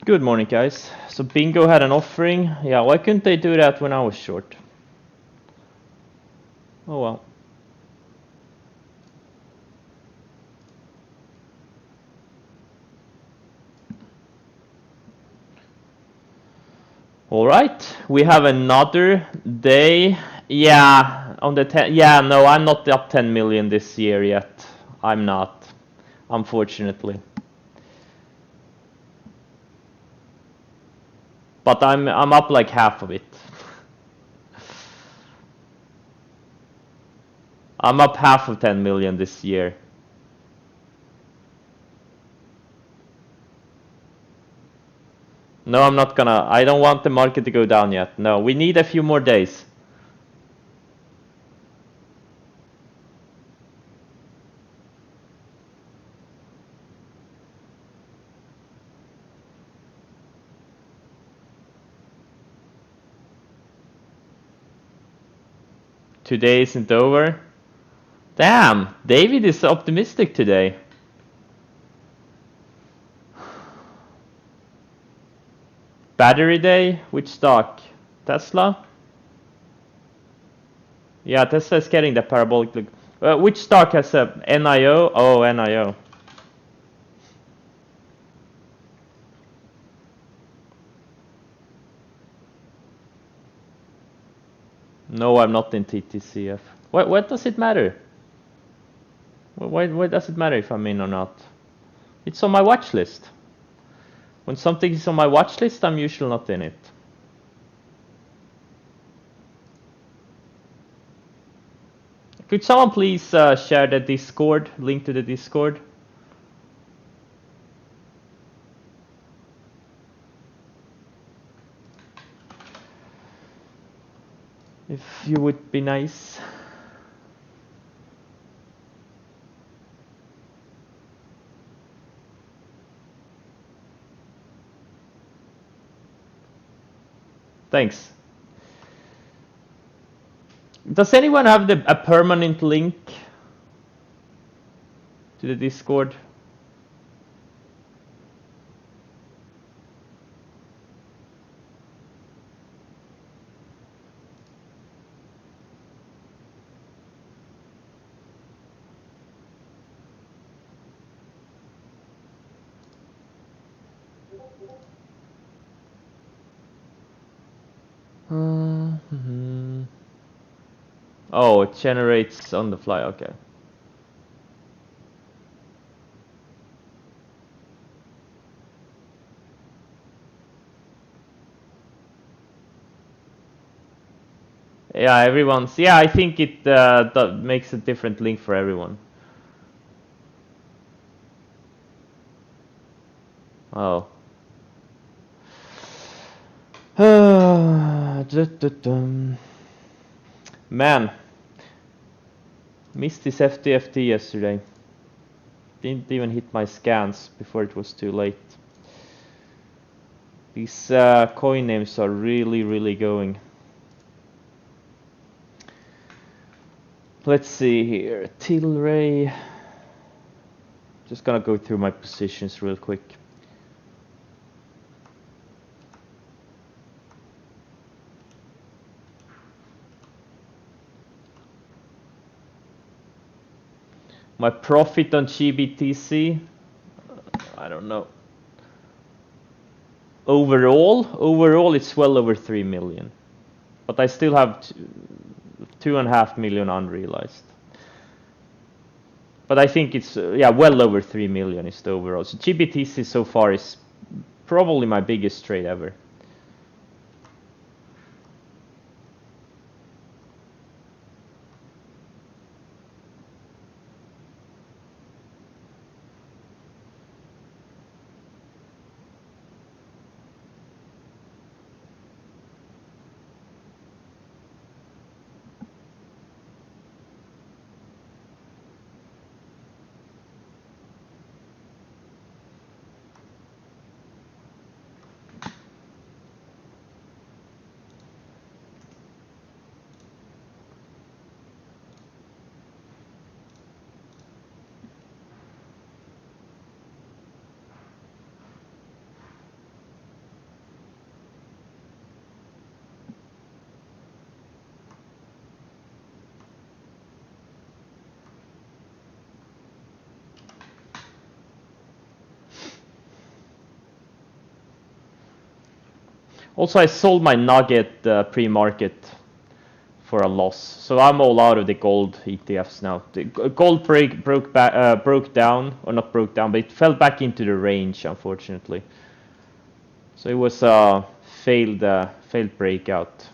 Good morning, guys. So Bingo had an offering. Yeah, why couldn't they do that when I was short? Oh well. All right, we have another day. Yeah, on the 10. Yeah, no, I'm not up 10 million this year yet. I'm not, unfortunately. But I'm up like half of it. I'm up half of 10 million this year. No, I'm not gonna. I don't want the market to go down yet. No, we need a few more days. Today isn't over. Damn, David is optimistic today. Battery day? Which stock? Tesla? Yeah, Tesla is getting the parabolic look. Which stock has a NIO? Oh, NIO. No, I'm not in TTCF. What does it matter? Why does it matter if I'm in or not? It's on my watch list. When something is on my watch list, I'm usually not in it. Could someone please share the Discord, link to the Discord? If you would be nice. Thanks. Does anyone have a permanent link to the Discord? Oh, it generates on the fly, okay. Yeah, everyone's. Yeah, I think it makes a different link for everyone. Oh. Man, missed this FTFT yesterday. Didn't even hit my scans before it was too late. These coin names are really going. Let's see here. Tilray. Just gonna go through my positions real quick. My profit on GBTC, I don't know. Overall it's well over 3 million. But I still have 2.5 million unrealized. But I think it's, yeah, well over 3 million is the overall. So GBTC so far is probably my biggest trade ever. Also, I sold my Nugget pre-market for a loss, so I'm all out of the gold ETFs now. The gold broke down, or not broke down, but it fell back into the range, unfortunately. So it was a failed breakout.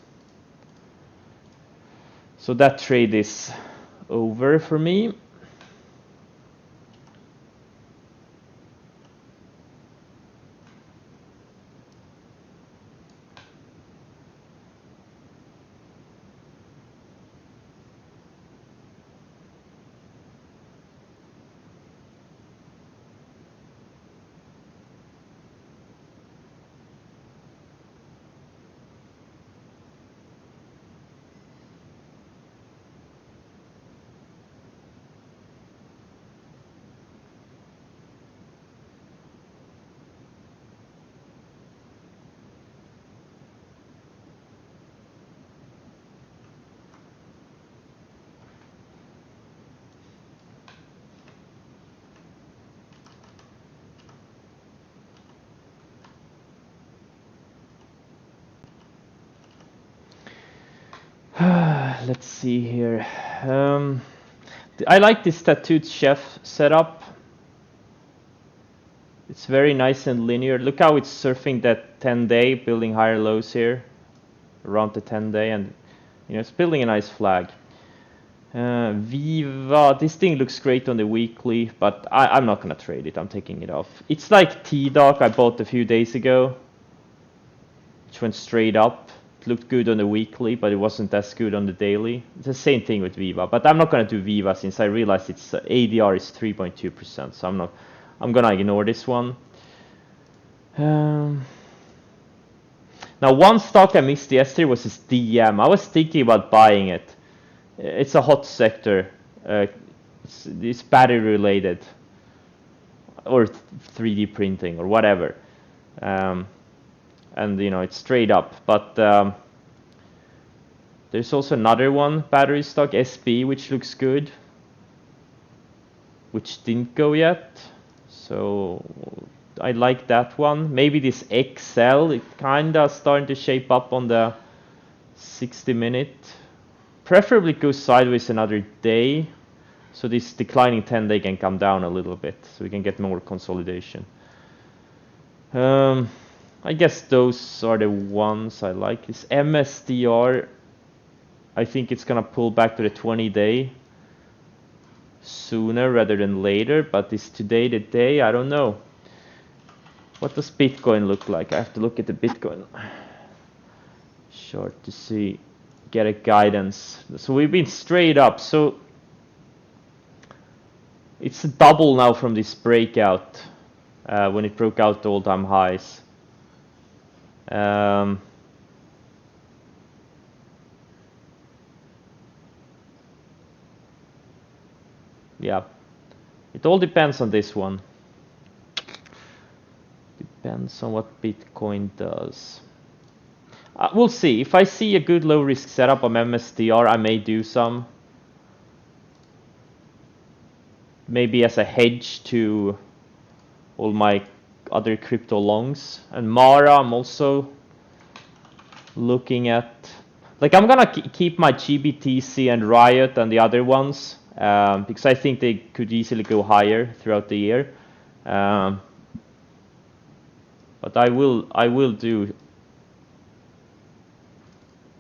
So that trade is over for me. Let's see here. I like this tattooed chef setup. It's very nice and linear. Look how it's surfing that 10-day, building higher lows here around the 10-day, and it's building a nice flag. Viva, this thing looks great on the weekly, but I'm not gonna trade it. I'm taking it off. It's like T-Doc I bought a few days ago, which went straight up. It looked good on the weekly, but it wasn't as good on the daily. It's the same thing with Viva, but I'm not gonna do Viva since I realized its ADR is 3.2%. So I'm gonna ignore this one. Now, one stock I missed yesterday was this DM. I was thinking about buying it. It's a hot sector. It's battery related, or 3D printing, or whatever. And it's straight up. But there's also another one, battery stock, SB, which looks good, which didn't go yet. So I like that one. Maybe this XL, it kinda starting to shape up on the 60-minute. Preferably goes sideways another day, so this declining 10-day can come down a little bit, so we can get more consolidation. I guess those are the ones I like. This MSDR, I think it's gonna pull back to the 20-day sooner rather than later, but is today the day? I don't know. What does Bitcoin look like? I have to look at the Bitcoin chart to see, get a guidance. So we've been straight up. So it's a double now from this breakout when it broke out the all-time highs. Yeah, it all depends on this one. Depends on what Bitcoin does. We'll see. If I see a good low risk setup on MSDR, I may do some. Maybe as a hedge to all my other crypto longs. And Mara, I'm also looking at. Like, I'm gonna keep my GBTC and Riot and the other ones because I think they could easily go higher throughout the year. But I will do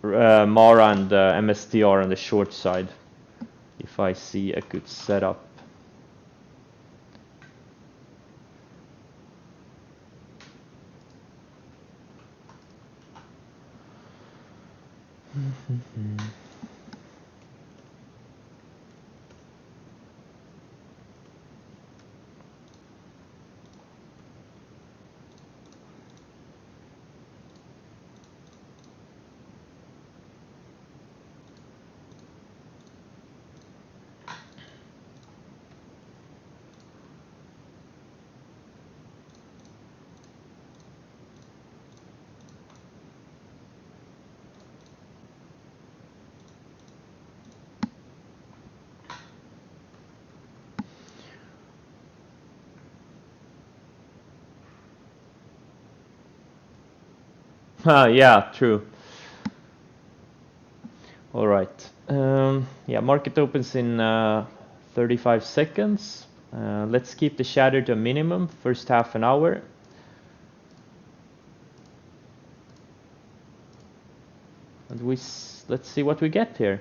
Mara and MSTR on the short side if I see a good setup. Yeah, true. All right. Yeah, market opens in 35 seconds. Let's keep the shadow to a minimum, first half an hour. And let's see what we get here.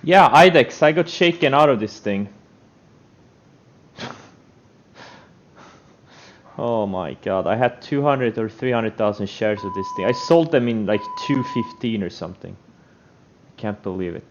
Yeah, IDEX, I got shaken out of this thing. Oh my god, I had 200 or 300,000 shares of this thing. I sold them in like 215 or something. I can't believe it.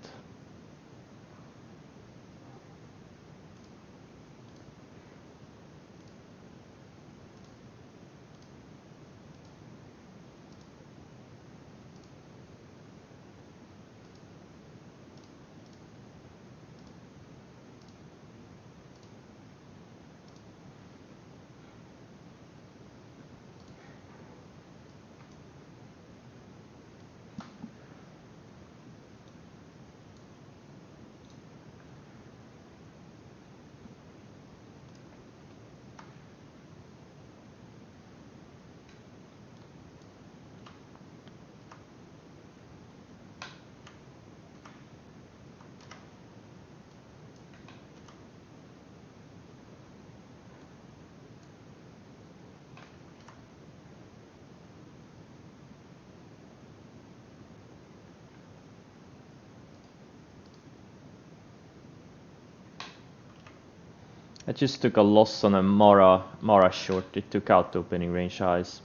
I just took a loss on a Mara short. It took out the opening range highs.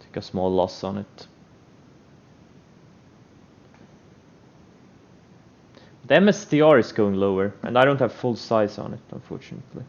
Took a small loss on it. The MSTR is going lower, and I don't have full size on it, unfortunately.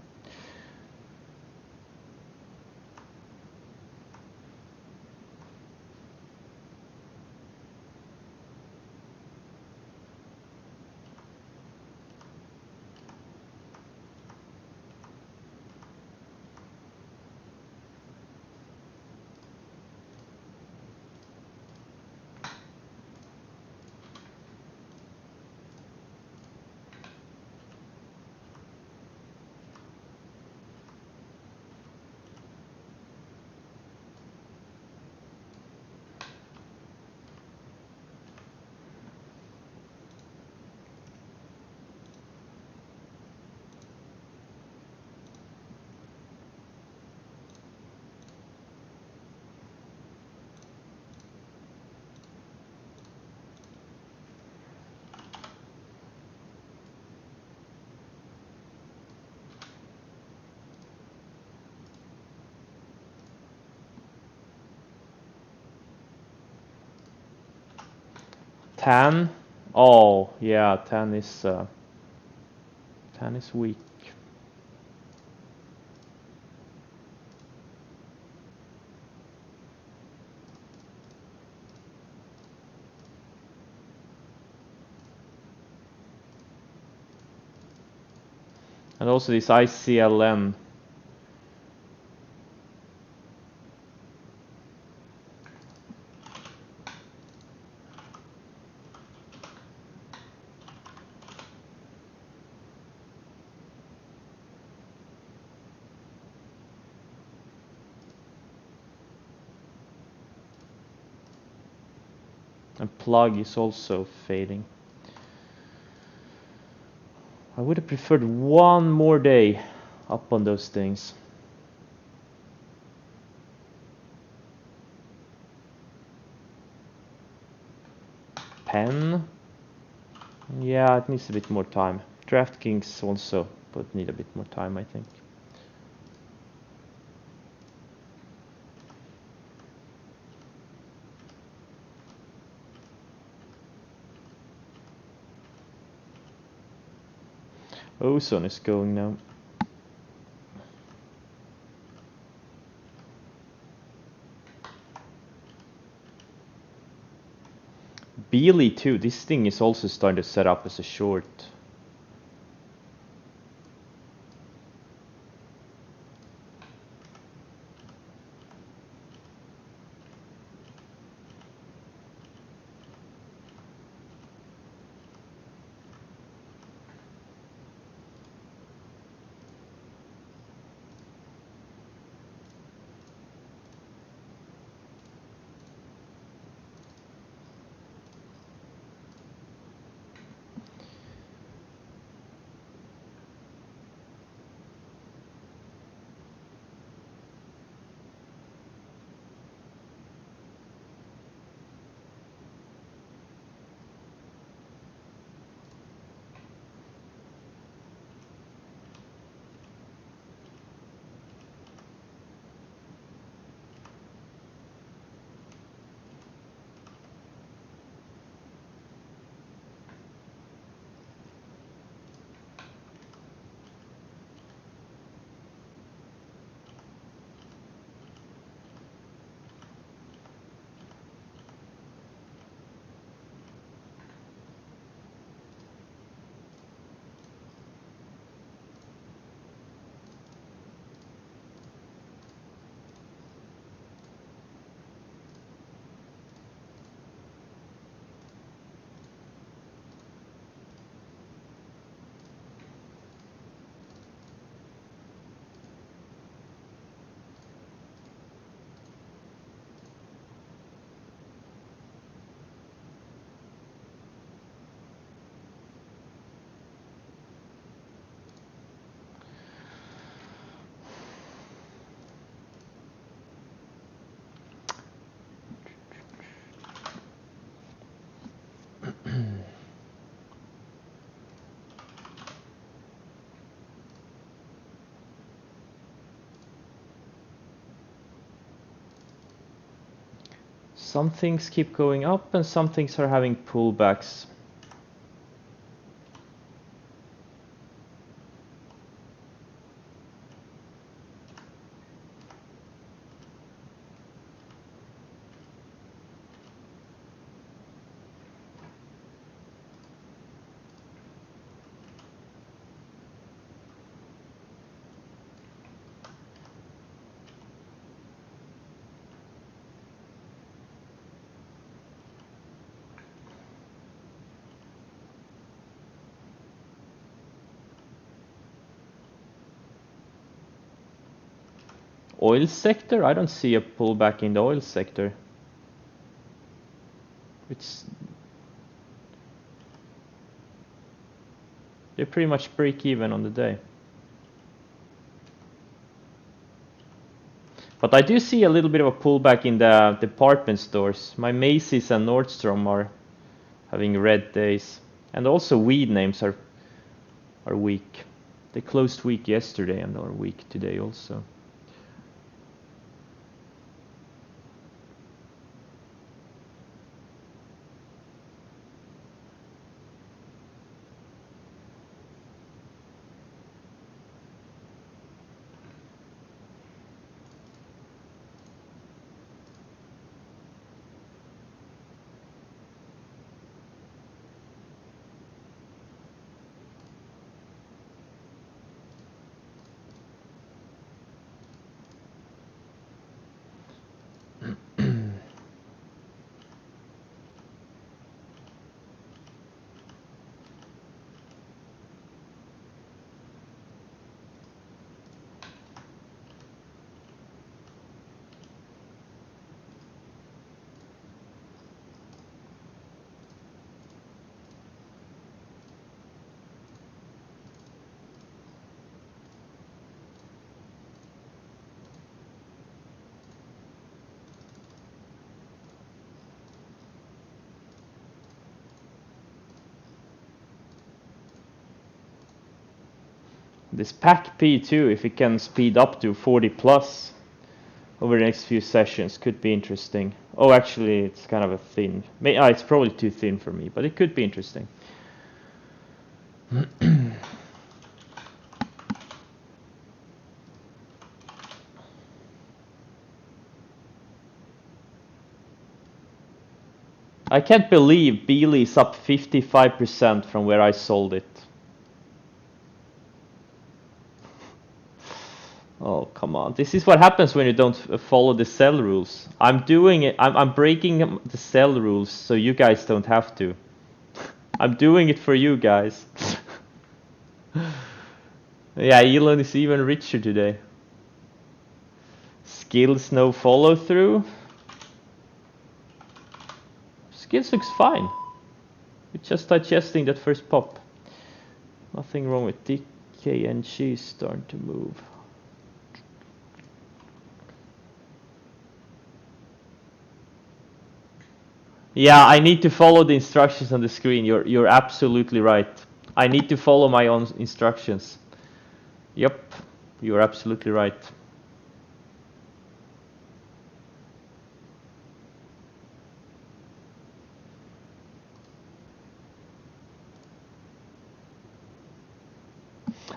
Tan? Oh, yeah, Tan is weak. And also this ICLN. And plug is also fading. I would have preferred one more day up on those things. Pen? Yeah, it needs a bit more time. DraftKings also would need a bit more time, I think. Ozone is going now. Beely too. This thing is also starting to set up as a short. Some things keep going up and some things are having pullbacks. Oil sector? I don't see a pullback in the oil sector. They pretty much break even on the day. But I do see a little bit of a pullback in the department stores. My Macy's and Nordstrom are having red days. And also weed names are weak. They closed weak yesterday and are weak today also. This PAC P2, if it can speed up to 40 plus over the next few sessions, could be interesting. Oh, actually, it's kind of a thin. It's probably too thin for me, but it could be interesting. I can't believe Beely is up 55% from where I sold it. Oh, come on. This is what happens when you don't follow the sell rules. I'm doing it. I'm breaking the sell rules so you guys don't have to. I'm doing it for you guys. Yeah, Elon is even richer today. Skills no follow through. Skills looks fine. It's just digesting that first pop. Nothing wrong with DKNG starting to move. Yeah, I need to follow the instructions on the screen. You're absolutely right. I need to follow my own instructions. Yep, you're absolutely right.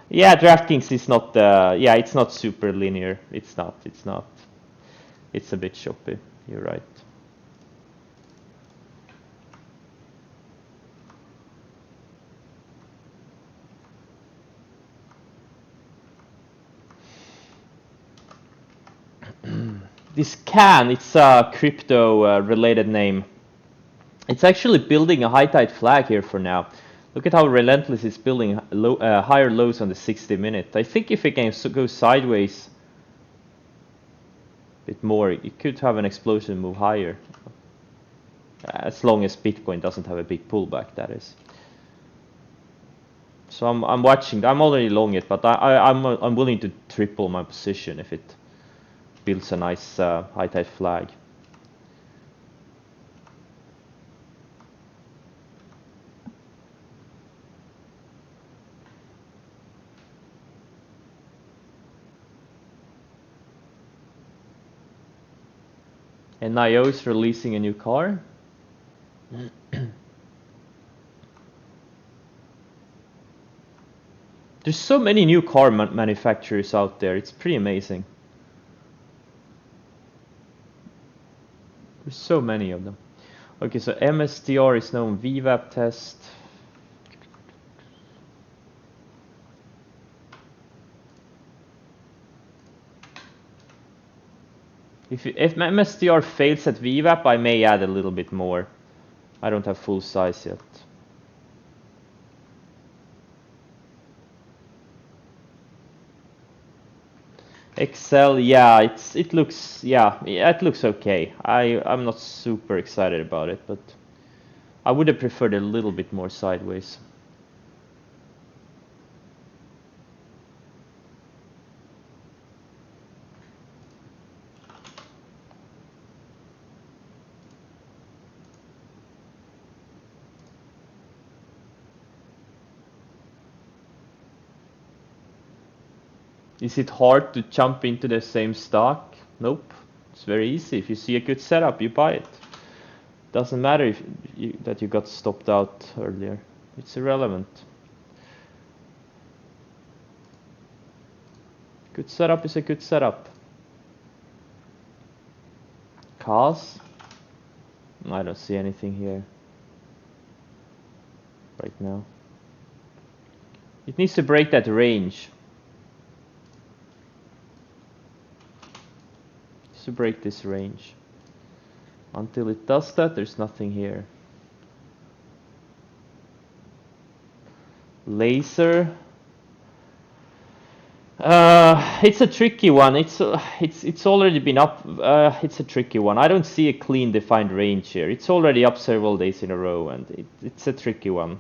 Yeah, DraftKings is not yeah, it's not super linear. It's not. It's a bit choppy. You're right. This Can, it's a crypto related name. It's actually building a high tide flag here for now. Look at how Relentless is building higher lows on the 60-minute. I think if it can go sideways a bit more, it could have an explosion move higher. As long as Bitcoin doesn't have a big pullback, that is. So I'm watching. I'm already long it, but I'm willing to triple my position if it builds a nice high tide flag. NIO is releasing a new car. There's so many new car manufacturers out there. It's pretty amazing. There's so many of them. Okay, so MSDR is now on VWAP test. If MSDR fails at VWAP, I may add a little bit more. I don't have full size yet. Excel, yeah, it looks okay. I'm not super excited about it, but I would have preferred a little bit more sideways. Is it hard to jump into the same stock? Nope. It's very easy. If you see a good setup, you buy it. Doesn't matter if that you got stopped out earlier. It's irrelevant. Good setup is a good setup. Cause? I don't see anything here right now. It needs to break that range. To break this range. Until it does that, there's nothing here. Laser. It's a tricky one. It's already been up. It's a tricky one. I don't see a clean defined range here. It's already up several days in a row, and it's a tricky one.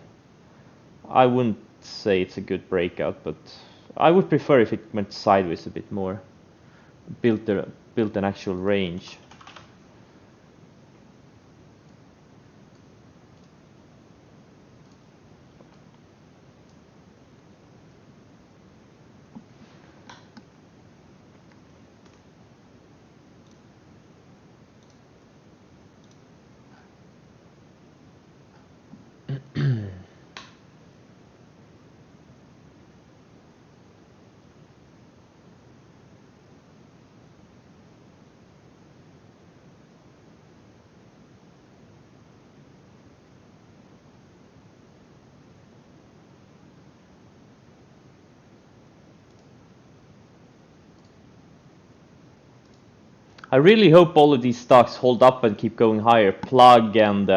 I wouldn't say it's a good breakout, but I would prefer if it went sideways a bit more. Built an actual range. I really hope all of these stocks hold up and keep going higher. Plug and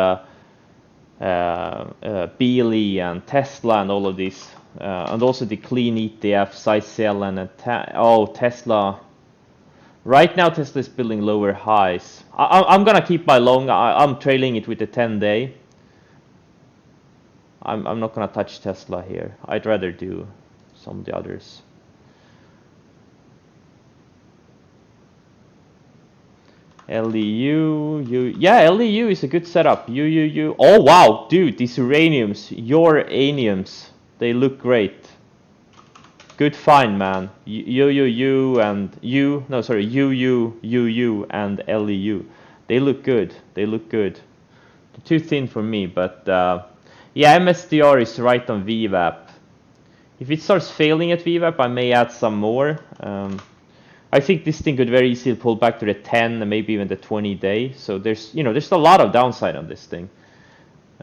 Beely and Tesla and all of these. And also the clean ETF, ICL and Tesla. Right now Tesla is building lower highs. I'm gonna keep my long. I'm trailing it with the 10-day. I'm not gonna touch Tesla here. I'd rather do some of the others. LEU, yeah, LEU is a good setup. UUU. Oh wow, dude, these uraniums, your aniums, they look great. Good find, man. UUU and UUUU and LEU. They look good. They look good. They're too thin for me, but yeah, MSDR is right on VWAP. If it starts failing at VWAP, I may add some more. I think this thing could very easily pull back to the 10 and maybe even the 20-day. So there's a lot of downside on this thing.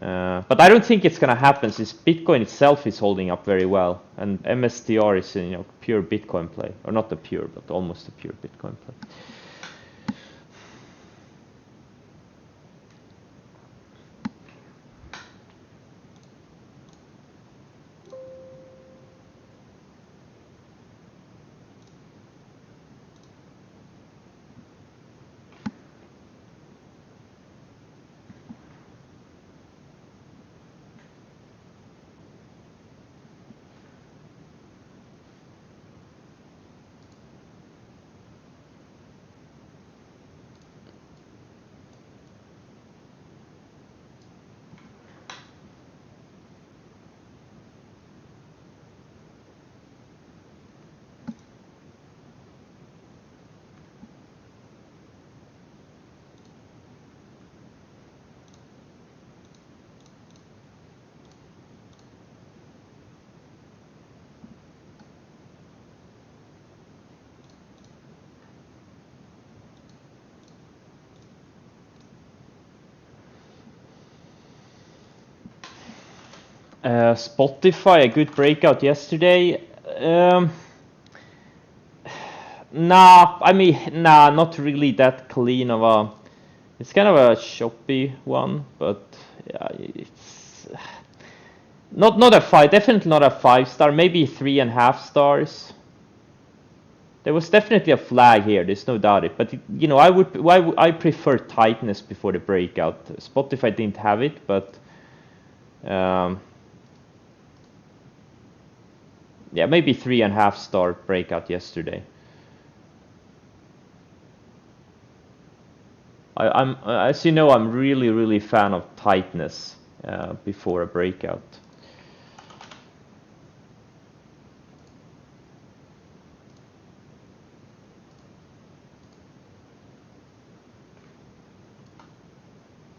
But I don't think it's gonna happen since Bitcoin itself is holding up very well, and MSTR is a pure Bitcoin play, or not a pure, but almost a pure Bitcoin play. Spotify, a good breakout yesterday. Nah, I mean, nah, not really that clean of a. It's kind of a choppy one, but yeah, it's not a five. Definitely not a 5-star. Maybe 3.5 stars. There was definitely a flag here. There's no doubt it. But you know, I prefer tightness before the breakout. Spotify didn't have it, but yeah, maybe 3.5-star breakout yesterday. I'm as you know, I'm really fan of tightness before a breakout.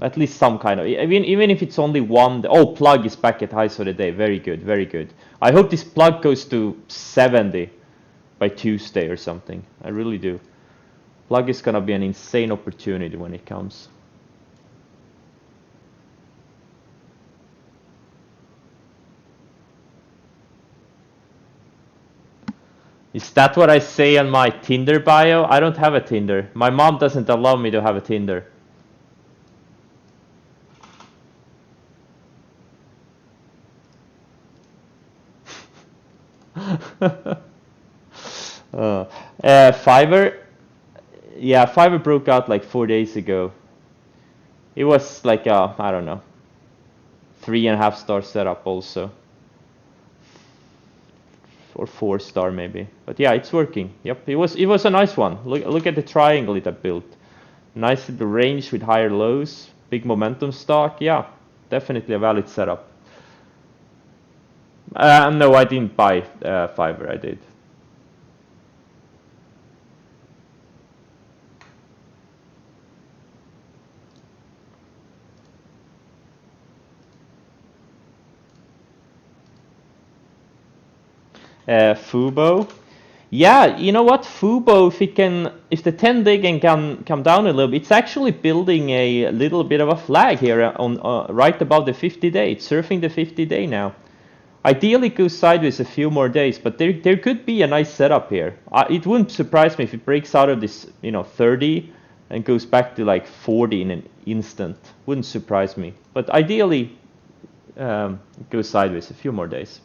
At least some kind of, even if it's only one. Oh, plug is back at highs for the day. Very good, very good. I hope this plug goes to 70 by Tuesday or something. I really do. Plug is gonna be an insane opportunity when it comes. Is that what I say on my Tinder bio? I don't have a Tinder. My mom doesn't allow me to have a Tinder. Fiverr, yeah, Fiverr broke out like 4 days ago. It was like a, I don't know, 3.5-star setup also, or 4-star maybe. But yeah, it's working. Yep, it was a nice one. Look at the triangle it had built. Nice little range with higher lows, big momentum stock. Yeah, definitely a valid setup. No, I didn't buy Fiverr. I did. Fubo. Yeah, you know what? Fubo, if the 10-day can come down a little bit, it's actually building a little bit of a flag here on right above the 50-day. It's surfing the 50-day now. Ideally, it goes sideways a few more days, but there could be a nice setup here. It wouldn't surprise me if it breaks out of this, 30 and goes back to like 40 in an instant. Wouldn't surprise me. But ideally, it goes sideways a few more days.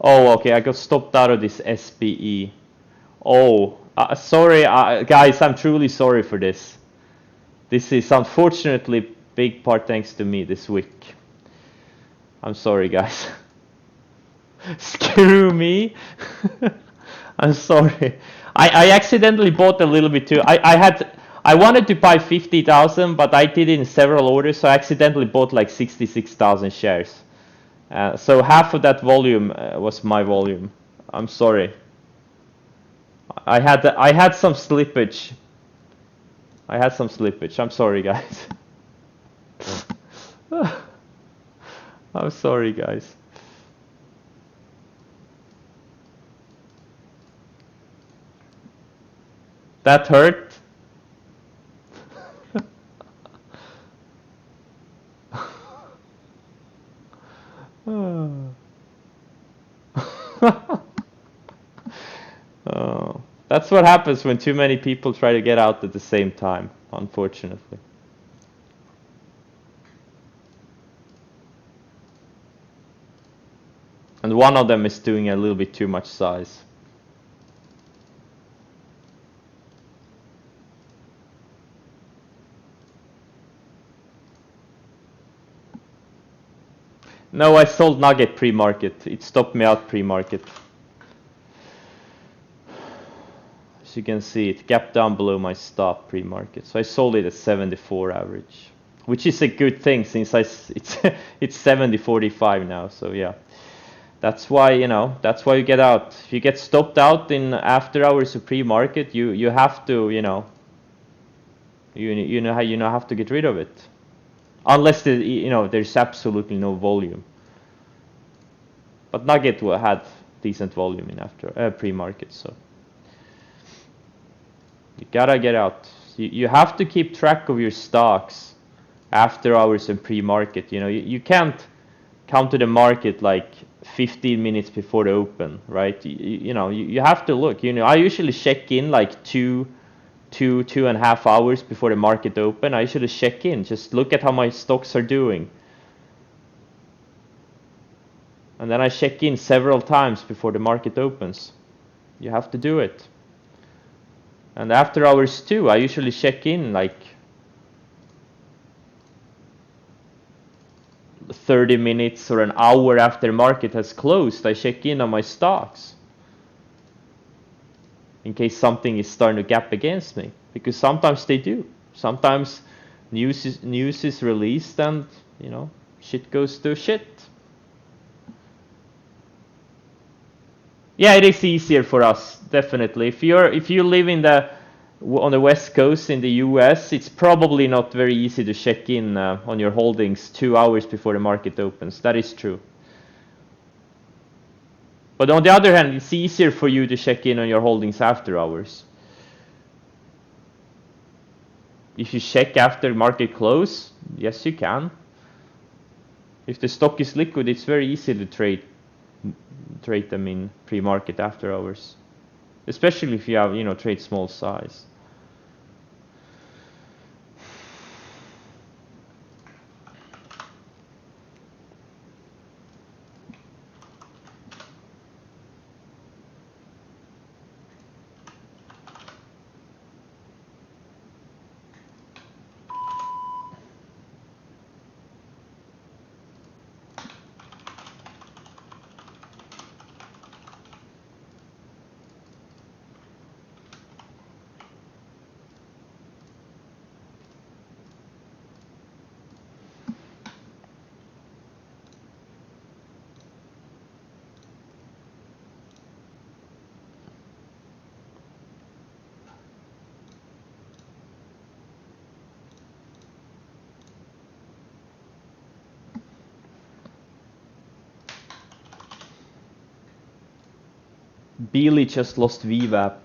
Oh, okay, I got stopped out of this SPE. Oh, sorry, guys, I'm truly sorry for this. This is unfortunately big part thanks to me this week. I'm sorry, guys. Screw me. I'm sorry. I accidentally bought a little bit too. I wanted to buy 50,000, but I did it in several orders, so I accidentally bought like 66,000 shares. So half of that volume was my volume. I'm sorry. I had some slippage. I'm sorry, guys. I'm sorry, guys. That hurt. Oh, that's what happens when too many people try to get out at the same time, unfortunately. And one of them is doing a little bit too much size. No, I sold Nugget pre-market. It stopped me out pre-market. As you can see, it gapped down below my stop pre-market. So I sold it at 74 average, which is a good thing since it's 70.45 now. So yeah, that's why that's why you get out. If you get stopped out in after hours of pre-market, you have to you know have to get rid of it. unless there's absolutely no volume. But Nugget had decent volume in after pre-market, so you gotta get out. You have to keep track of your stocks after hours and pre-market. You can't come to the market like 15 minutes before the open, right? You have to look. I usually check in like 2.5 hours before the market open. I usually check in, just look at how my stocks are doing. And then I check in several times before the market opens. You have to do it. And after hours too, I usually check in like 30 minutes or an hour after market has closed. I check in on my stocks in case something is starting to gap against me, because sometimes they do. Sometimes news is released and shit goes to shit. Yeah, it is easier for us, definitely. If you live on the West Coast in the US, it's probably not very easy to check in on your holdings 2 hours before the market opens. That is true. But on the other hand, it's easier for you to check in on your holdings after hours. If you check after market close, yes, you can. If the stock is liquid, it's very easy to trade them in pre-market after hours, especially if you have trade small size. Beely just lost VWAP.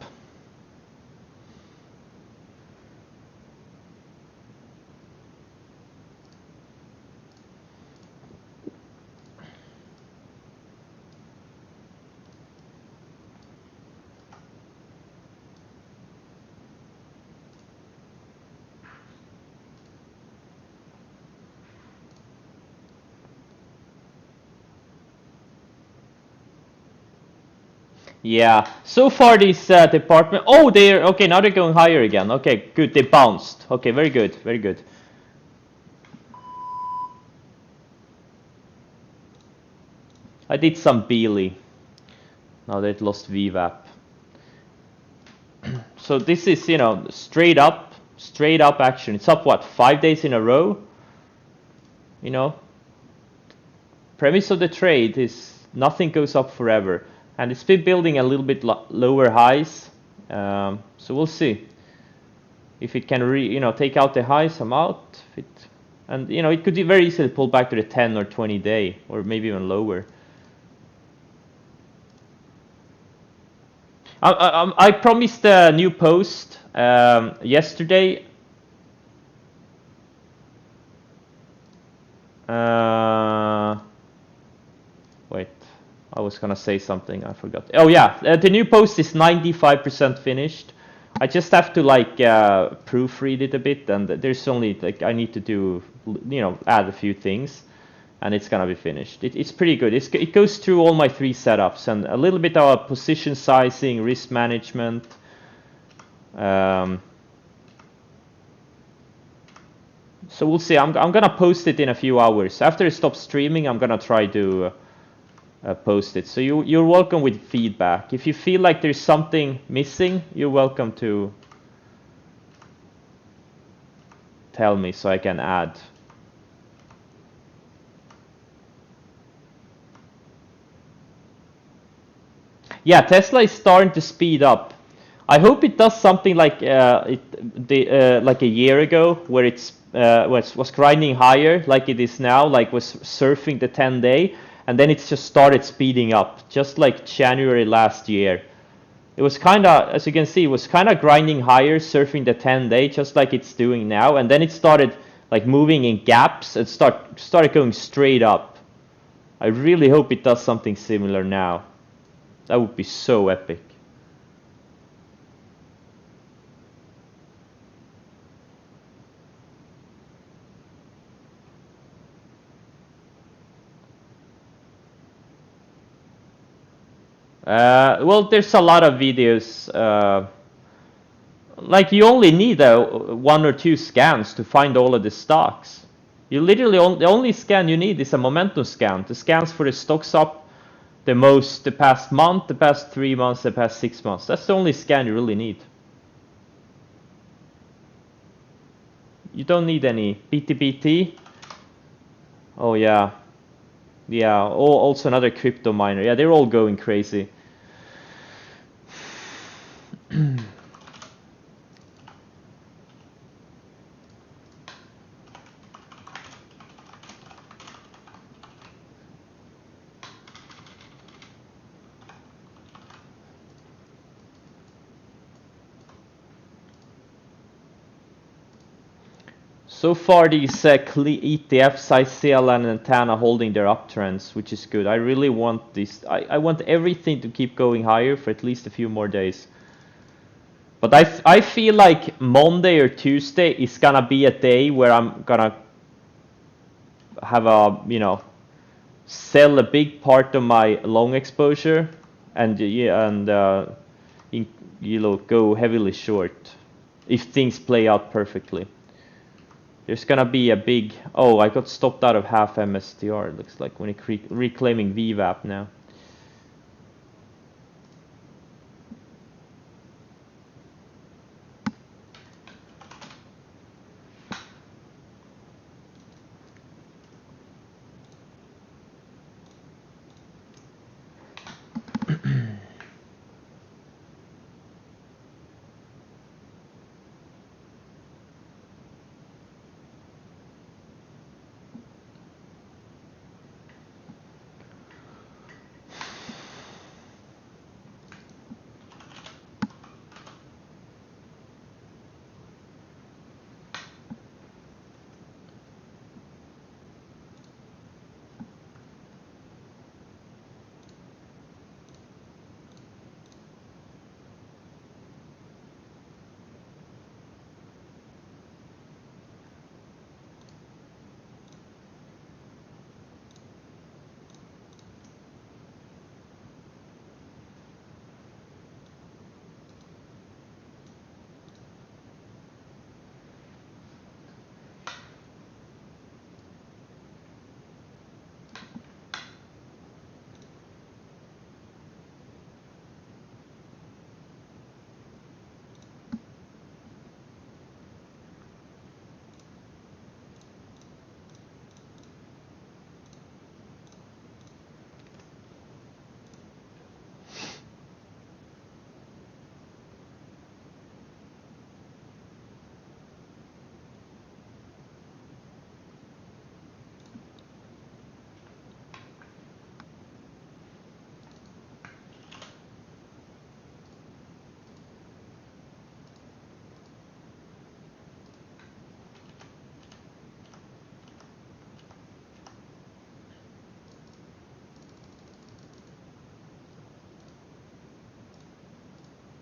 Yeah, so far this department. Oh, they're okay. Now they're going higher again. Okay, good. They bounced. Okay, very good, very good. I did some Beely. Now they've lost VWAP. So this is straight up action. It's up what, 5 days in a row? Premise of the trade is nothing goes up forever. And it's been building a little bit lower highs, so we'll see if it can take out the highs. I'm out. And it could very easily pull back to the 10 or 20 day, or maybe even lower. I promised a new post yesterday. Wait. I was gonna say something, I forgot. Oh yeah, the new post is 95% finished. I just have to proofread it a bit, and there's only I need to do add a few things, and it's gonna be finished. It's pretty good. It goes through all my 3 setups and a little bit of position sizing, risk management. So we'll see. I'm gonna post it in a few hours. After I stop streaming, I'm gonna try to post it. So you're welcome with feedback. If you feel like there's something missing, you're welcome to tell me so I can add. Yeah, Tesla is starting to speed up. I hope it does something like like a year ago, where was grinding higher like it is now, like was surfing the 10-day, and then it's just started speeding up, just like January last year. It was kind of, as you can see, it was kind of grinding higher, surfing the 10-day, just like it's doing now, and then it started like moving in gaps and started going straight up. I really hope it does something similar now. That would be so epic. Well, there's a lot of videos. Like you only need one or two scans to find all of the stocks. You literally the only scan you need is a momentum scan. The scans for the stocks up the most the past month, the past 3 months, the past 6 months. That's the only scan you really need. You don't need any BTBT. Oh yeah. Yeah, also another crypto miner. Yeah, they're all going crazy. So far, these ETFs, ICL and Antana holding their uptrends, which is good. I really want this. I want everything to keep going higher for at least a few more days. But I feel like Monday or Tuesday is gonna be a day where I'm gonna have sell a big part of my long exposure and go heavily short if things play out perfectly. There's gonna be a big... Oh, I got stopped out of half MSTR, it looks like, when it reclaiming VWAP now.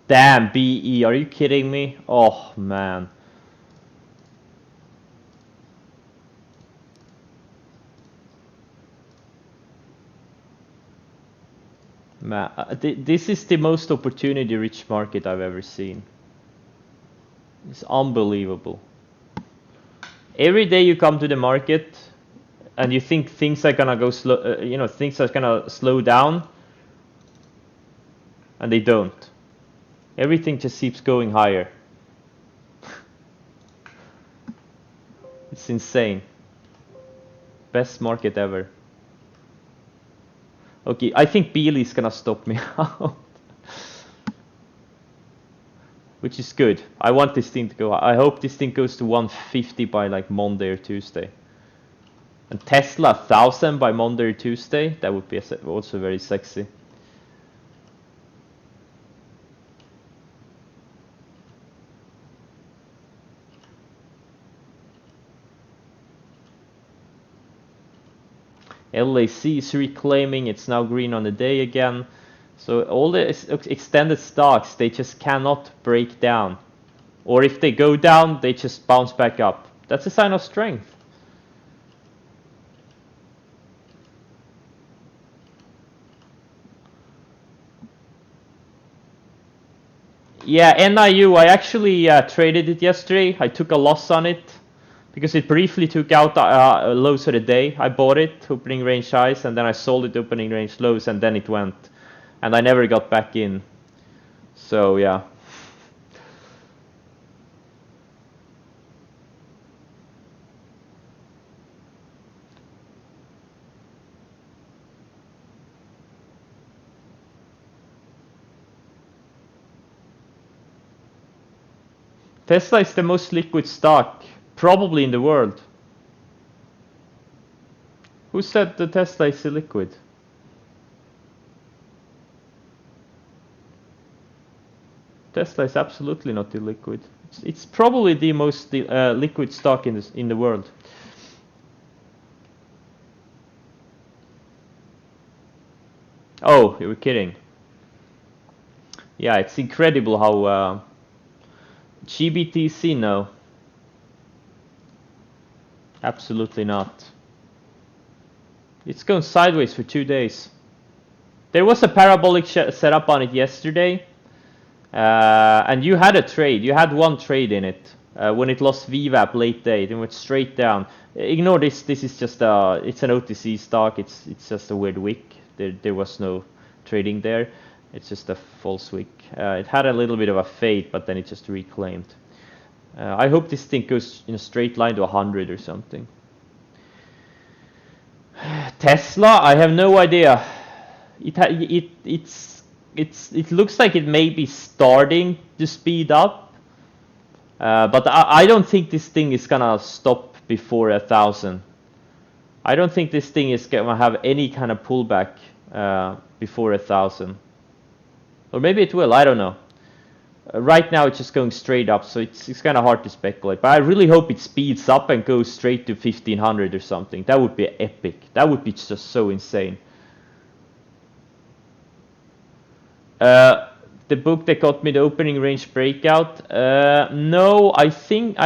Damn, BE, are you kidding me? Oh, man. Man, this is the most opportunity-rich market I've ever seen. It's unbelievable. Every day you come to the market and you think things are gonna go slow, things are gonna slow down, and they don't. Everything just keeps going higher. It's insane. Best market ever. Okay, I think Beely's gonna stop me out. which is good. I want this thing to go. I hope this thing goes to 150 by like Monday or Tuesday. And Tesla 1000 by Monday or Tuesday. That would be also very sexy. LAC is reclaiming. It's now green on the day again. So all the extended stocks, they just cannot break down. Or if they go down, they just bounce back up. That's a sign of strength. Yeah, NIU, I actually traded it yesterday. I took a loss on it because it briefly took out lows of the day. I bought it, opening range highs, and then I sold it opening range lows, and then it went. And I never got back in. So, yeah. Tesla is the most liquid stock, probably in the world. Who said the Tesla is illiquid? Tesla is absolutely not illiquid. It's probably the most liquid stock in the world. Oh, you're kidding. Yeah, it's incredible how GBTC, no. Absolutely not. It's gone sideways for 2 days. There was a parabolic setup on it yesterday. And you had a trade. You had one trade in it. When it lost VWAP late day, it went straight down. Ignore this. This is just it's an OTC stock. It's just a weird wick. There was no trading there. It's just a false wick. It had a little bit of a fade, but then it just reclaimed. I hope this thing goes in a straight line to 100 or something. Tesla, I have no idea. It looks like it may be starting to speed up, but I don't think this thing is gonna stop before 1,000. I don't think this thing is gonna have any kind of pullback before 1,000. Or maybe it will, I don't know. Right now it's just going straight up, so it's kind of hard to speculate. But I really hope it speeds up and goes straight to 1,500 or something. That would be epic. That would be just so insane. The book that got me the opening range breakout? No, I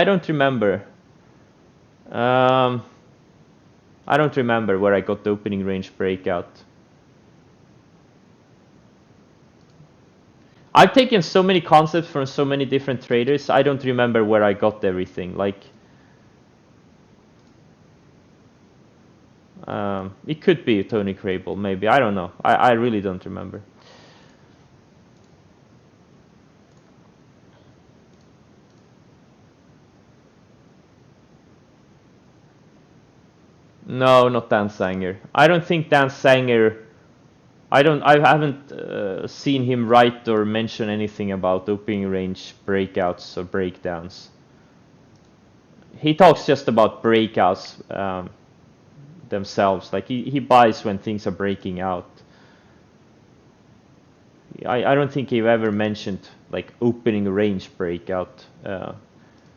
don't remember. I don't remember where I got the opening range breakout. I've taken so many concepts from so many different traders, I don't remember where I got everything. Like, it could be Tony Crable, maybe. I don't know. I really don't remember. No, not Dan Sanger. I don't think Dan Sanger. I haven't seen him write or mention anything about opening range breakouts or breakdowns. He talks just about breakouts themselves. Like he buys when things are breaking out. I don't think he ever mentioned like opening range breakout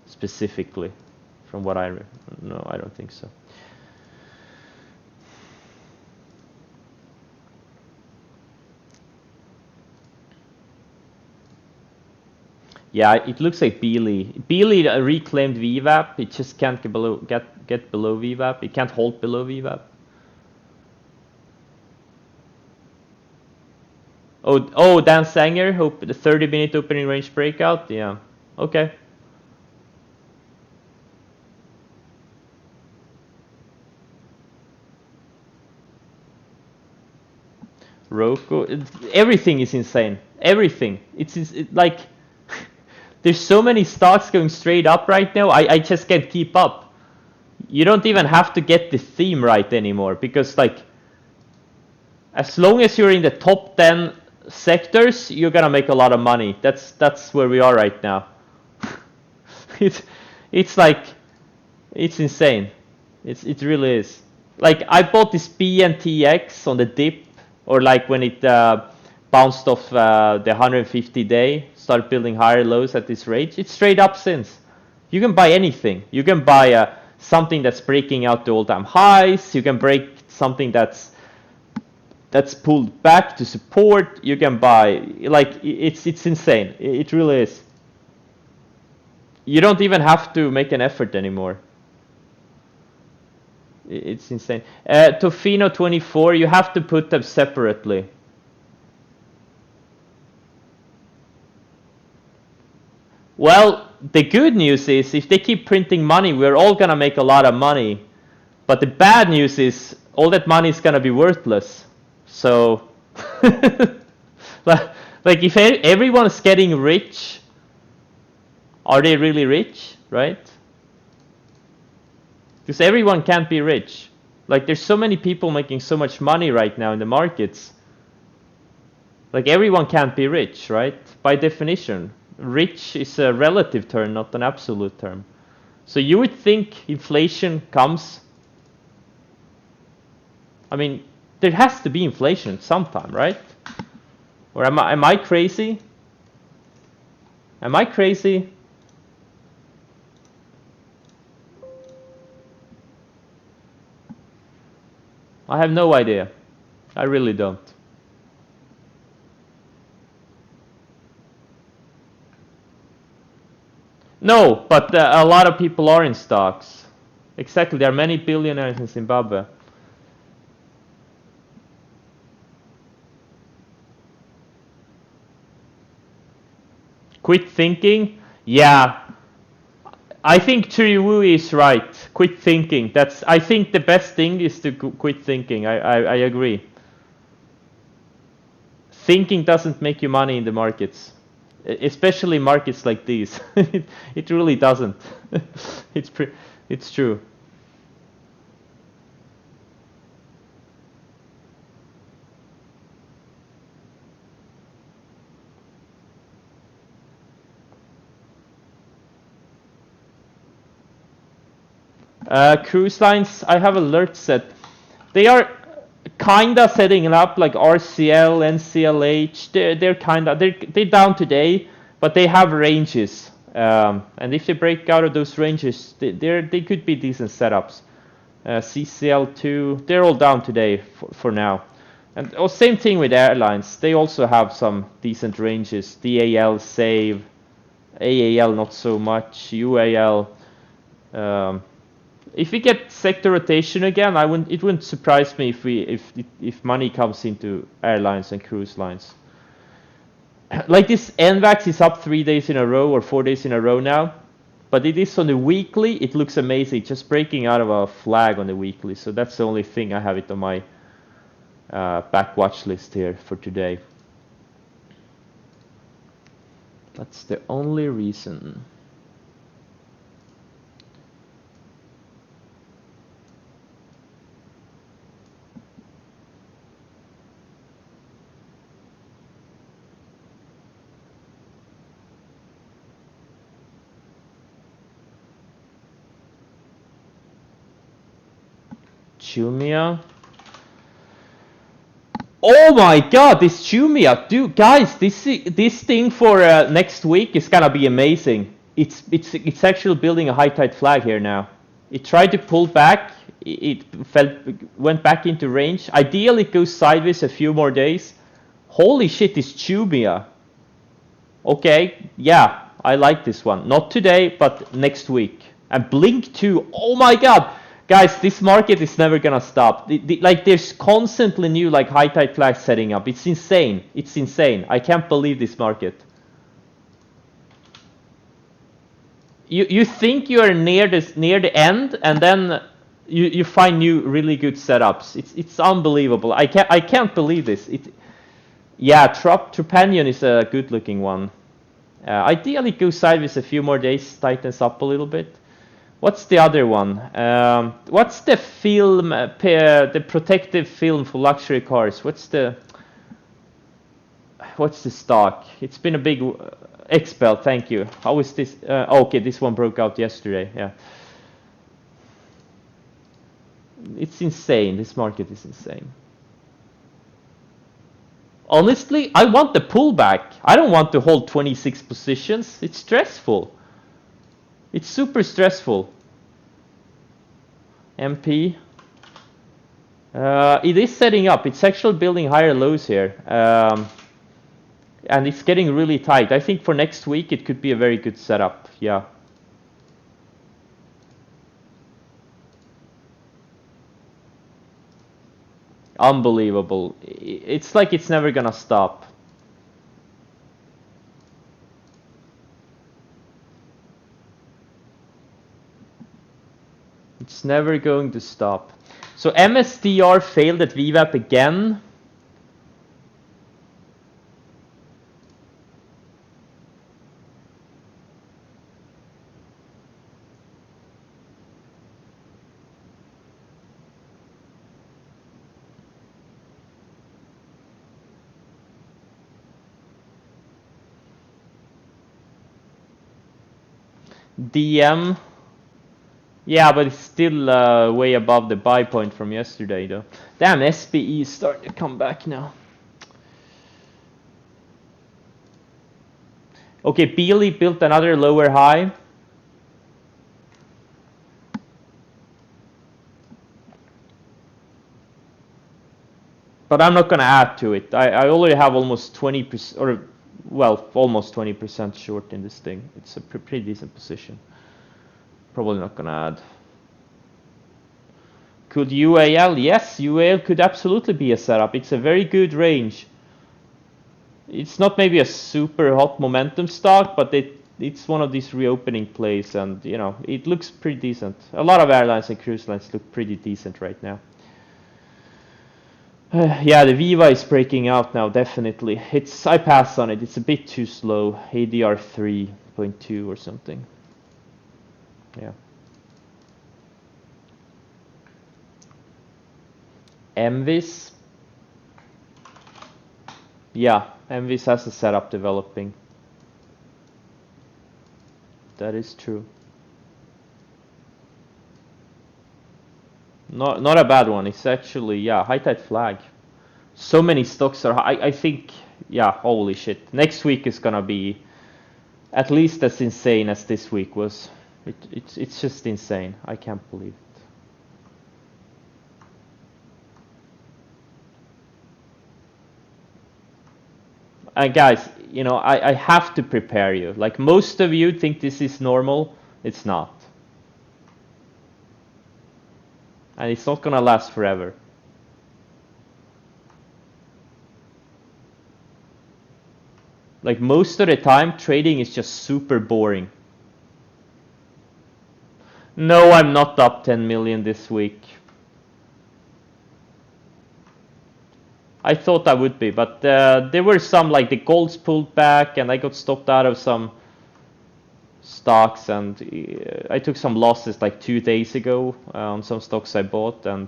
specifically. From what I know, I don't think so. Yeah, it looks like Beely. Beely reclaimed VWAP. It just can't get below VWAP. It can't hold below VWAP. Oh, Dan Sanger, hope the 30-minute opening range breakout. Yeah, okay. Roku, everything is insane. Everything. It's like. There's so many stocks going straight up right now, I just can't keep up. You don't even have to get the theme right anymore, because like, as long as you're in the top 10 sectors, you're gonna make a lot of money. That's where we are right now. it's it's like it's insane. It really is. Like I bought this BNTX on the dip, or like when it bounced off the 150 day, started building higher lows at this range. It's straight up since. You can buy anything. You can buy something that's breaking out the all-time highs. You can break something that's pulled back to support. You can buy, like, it's insane. It really is. You don't even have to make an effort anymore. It's insane. Tofino 24, you have to put them separately. Well, the good news is if they keep printing money, we're all gonna make a lot of money. But the bad news is all that money is gonna be worthless. So, like if everyone's getting rich, are they really rich, right? Because everyone can't be rich. Like there's so many people making so much money right now in the markets. Like everyone can't be rich, right? By definition. Rich is a relative term, not an absolute term. So you would think inflation comes. I mean, there has to be inflation sometime, right? Or am I crazy? Am I crazy? I have no idea. I really don't. No, but a lot of people are in stocks. Exactly, there are many billionaires in Zimbabwe. Quit thinking? Yeah. I think Chiriwu is right. Quit thinking. I think the best thing is to quit thinking. I agree. Thinking doesn't make you money in the markets. Especially markets like these. It really doesn't. It's true. Cruise lines, I have alerts set. They are kinda setting it up like RCL, NCLH. They're down today, but they have ranges. And if they break out of those ranges, they could be decent setups. CCL2, they're all down today for now. And same thing with airlines. They also have some decent ranges. DAL, SAVE, AAL not so much, UAL. If we get sector rotation again, it wouldn't surprise me if money comes into airlines and cruise lines. Like this NVAX is up 3 days in a row or 4 days in a row now, but it is on the weekly. It looks amazing, just breaking out of a flag on the weekly. So that's the only thing I have it on my back watch list here for today. That's the only reason. Jumia. Oh my god, this Jumia, dude, guys, this thing for next week is gonna be amazing. It's actually building a high tide flag here now. It tried to pull back, it went back into range. Ideally, it goes sideways a few more days. Holy shit, this Jumia. Okay, yeah, I like this one. Not today, but next week. And Blink 2, oh my god. Guys, this market is never gonna stop. Like, there's constantly new like high tide flags setting up. It's insane. It's insane. I can't believe this market. You think you are near the end, and then you find new really good setups. It's unbelievable. I can't believe this. Yeah, Trupanion is a good looking one. Ideally, go sideways a few more days, tightens up a little bit. What's the other one? What's the film, the protective film for luxury cars? What's the... what's the stock? It's been a big XPEL, thank you. How is this? Okay, this one broke out yesterday. Yeah. It's insane. This market is insane. Honestly, I want the pullback. I don't want to hold 26 positions. It's stressful. It's super stressful. MP. It is setting up. It's actually building higher lows here. And it's getting really tight. I think for next week it could be a very good setup. Yeah. Unbelievable. It's like it's never gonna stop. It's never going to stop. So MSTR failed at VWAP again. DM. Yeah, but it's still way above the buy point from yesterday, though. Damn, SPE is starting to come back now. Okay, Beely built another lower high. But I'm not going to add to it. I already have almost 20%, or well, almost 20% short in this thing. It's a pretty decent position. Probably not going to add. Could UAL? Yes, UAL could absolutely be a setup. It's a very good range. It's not maybe a super hot momentum stock, but it's one of these reopening plays, and you know, it looks pretty decent. A lot of airlines and cruise lines look pretty decent right now. Yeah, the Viva is breaking out now, definitely. I pass on it. It's a bit too slow. ADR 3.2 or something. Yeah. MVIS. Yeah, MVIS has a setup developing. That is true. Not a bad one. It's actually, yeah, high tide flag. So many stocks are high. I think, yeah, holy shit. Next week is gonna be at least as insane as this week was. It's just insane. I can't believe it. And guys, you know, I have to prepare you. Like most of you think this is normal. It's not. And it's not gonna last forever. Like most of the time, trading is just super boring. No, I'm not up 10 million this week. I thought I would be, but there were some, like the golds pulled back and I got stopped out of some stocks, and I took some losses like 2 days ago on some stocks I bought, and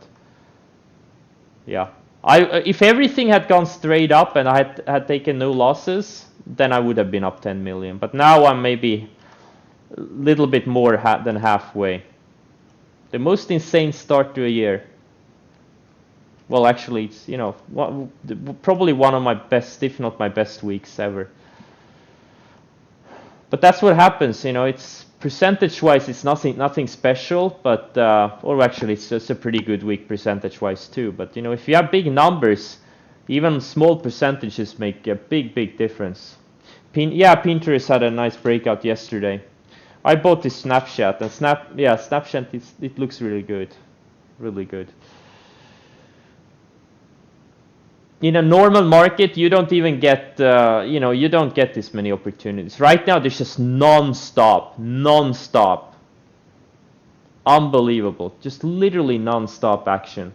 yeah. If everything had gone straight up and I had taken no losses, then I would have been up 10 million. But now I'm maybe a little bit more than halfway. The most insane start to a year. Well, actually, it's, you know, probably one of my best, if not my best weeks ever. But that's what happens, you know. It's percentage-wise, it's nothing special, but or actually, it's just a pretty good week percentage-wise too. But you know, if you have big numbers, even small percentages make a big difference. Pinterest had a nice breakout yesterday. I bought this Snapchat, and Snapchat it looks really good, really good. In a normal market, you don't even get, you know, you don't get this many opportunities. Right now, there's just non-stop. Unbelievable. Just literally non-stop action.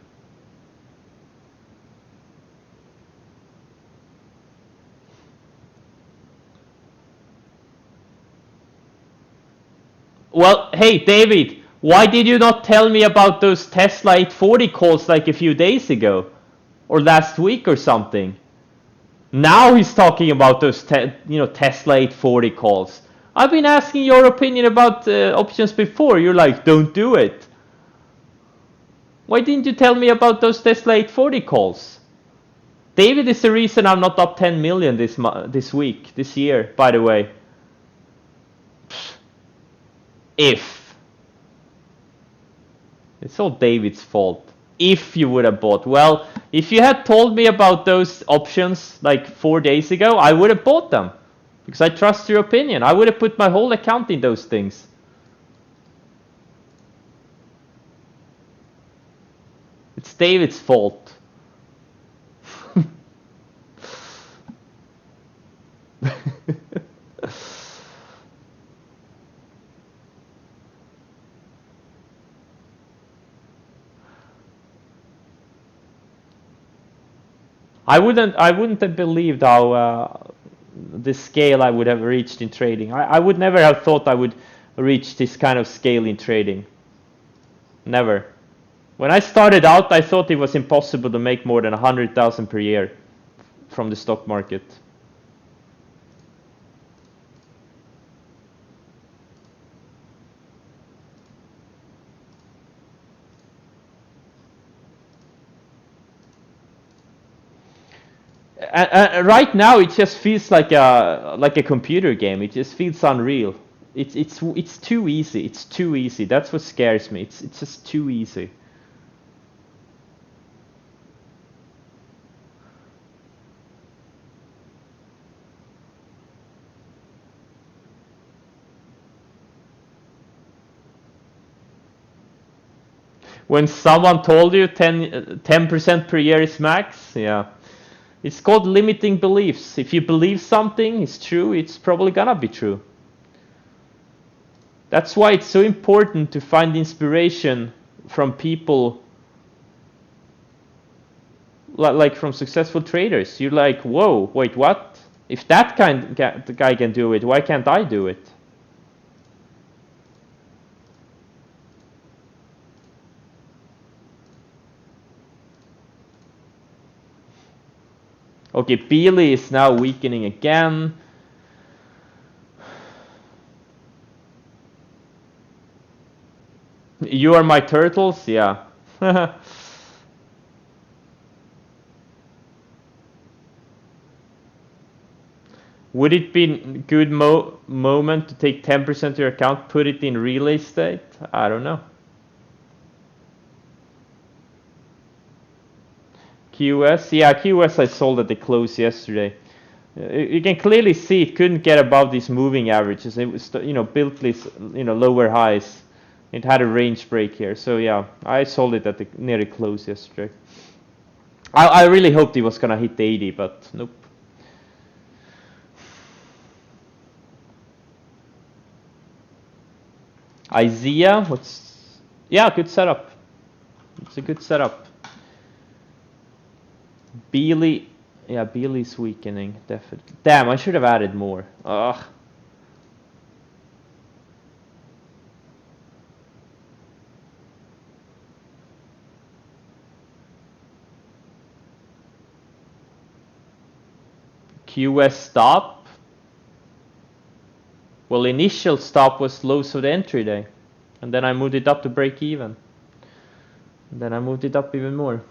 Well, hey, David, why did you not tell me about those Tesla 840 calls like a few days ago? Or last week or something? Now he's talking about those Tesla 840 calls. I've been asking your opinion about options before. You're like, don't do it. Why didn't you tell me about those Tesla 840 calls? David is the reason I'm not up 10 million this year, by the way. If. It's all David's fault. If you would have bought. Well, if you had told me about those options like 4 days ago, I would have bought them. Because I trust your opinion. I would have put my whole account in those things. It's David's fault. I wouldn't have believed how the scale I would have reached in trading. I would never have thought I would reach this kind of scale in trading. Never. When I started out, I thought it was impossible to make more than 100,000 per year from the stock market. Right now, it just feels like a computer game. It just feels unreal. It's too easy. It's too easy. That's what scares me. It's just too easy. When someone told you 10% per year is max, yeah. It's called limiting beliefs. If you believe something is true, it's probably gonna be true. That's why it's so important to find inspiration from people like from successful traders. You're like, whoa, wait, what? If that the guy can do it, why can't I do it? Okay, Beely is now weakening again. You are my turtles? Yeah. Would it be a good moment to take 10% of your account, put it in real estate? I don't know. QS? Yeah, QS I sold at the close yesterday. You can clearly see it couldn't get above these moving averages. It was, built these, lower highs. It had a range break here. So yeah, I sold it at the near the close yesterday. I really hoped it was gonna hit 80, but nope. Isaiah, yeah, good setup. It's a good setup. Beely, yeah, Beely's weakening, definitely. Damn, I should have added more. Ugh. QS stop. Well, initial stop was lows of the entry day, and then I moved it up to break even. And then I moved it up even more.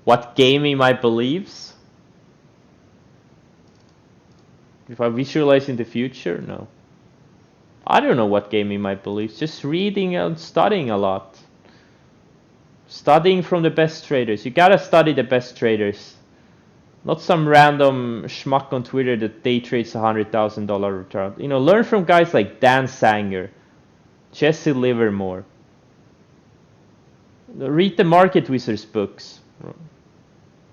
What gave me my beliefs? If I visualize in the future? No. I don't know what gave me my beliefs. Just reading and studying a lot. Studying from the best traders. You gotta study the best traders. Not some random schmuck on Twitter that day trades $100,000 return. Learn from guys like Dan Sanger, Jesse Livermore. Read the Market Wizards books.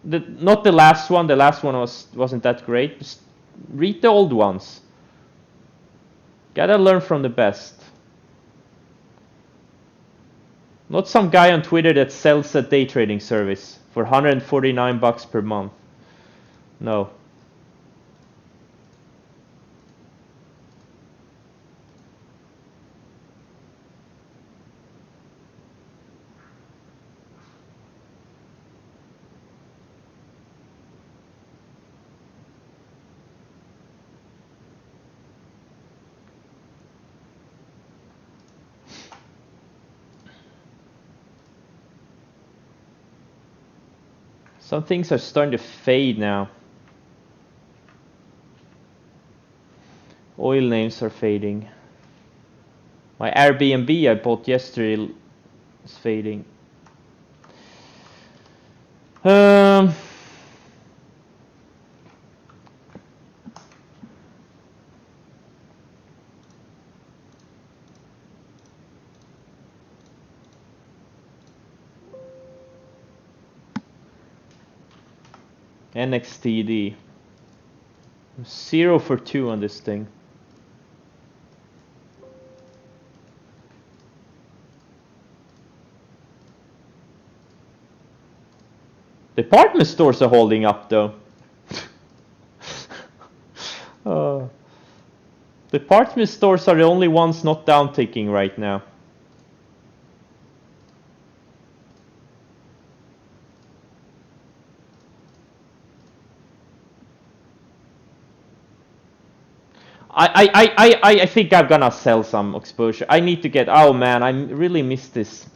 Not the last one. The last one wasn't that great. Just Read the old ones. Gotta learn from the best. Not some guy on Twitter that sells a day trading service for $149 per month. No. Some things are starting to fade now. Oil names are fading. My Airbnb I bought yesterday is fading. NXTD. 0 for 2 on this thing. Department stores are holding up though. Department stores are the only ones not downticking right now. I think I'm gonna sell some exposure. I need to get. Oh man, I really missed this.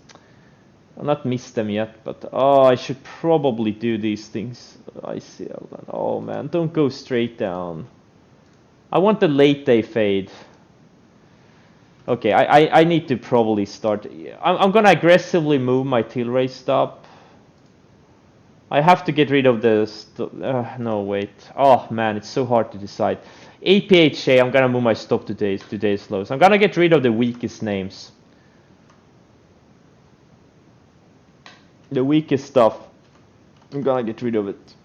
I've not missed them yet, but oh, I should probably do these things. ICL. Oh man, don't go straight down. I want the late day fade. Okay, I need to probably start. I'm gonna aggressively move my Tilray stop. I have to get rid of the. No, wait. Oh man, it's so hard to decide. APHA, I'm gonna move my stop to today's lows. I'm gonna get rid of the weakest names. The weakest stuff. I'm gonna get rid of it.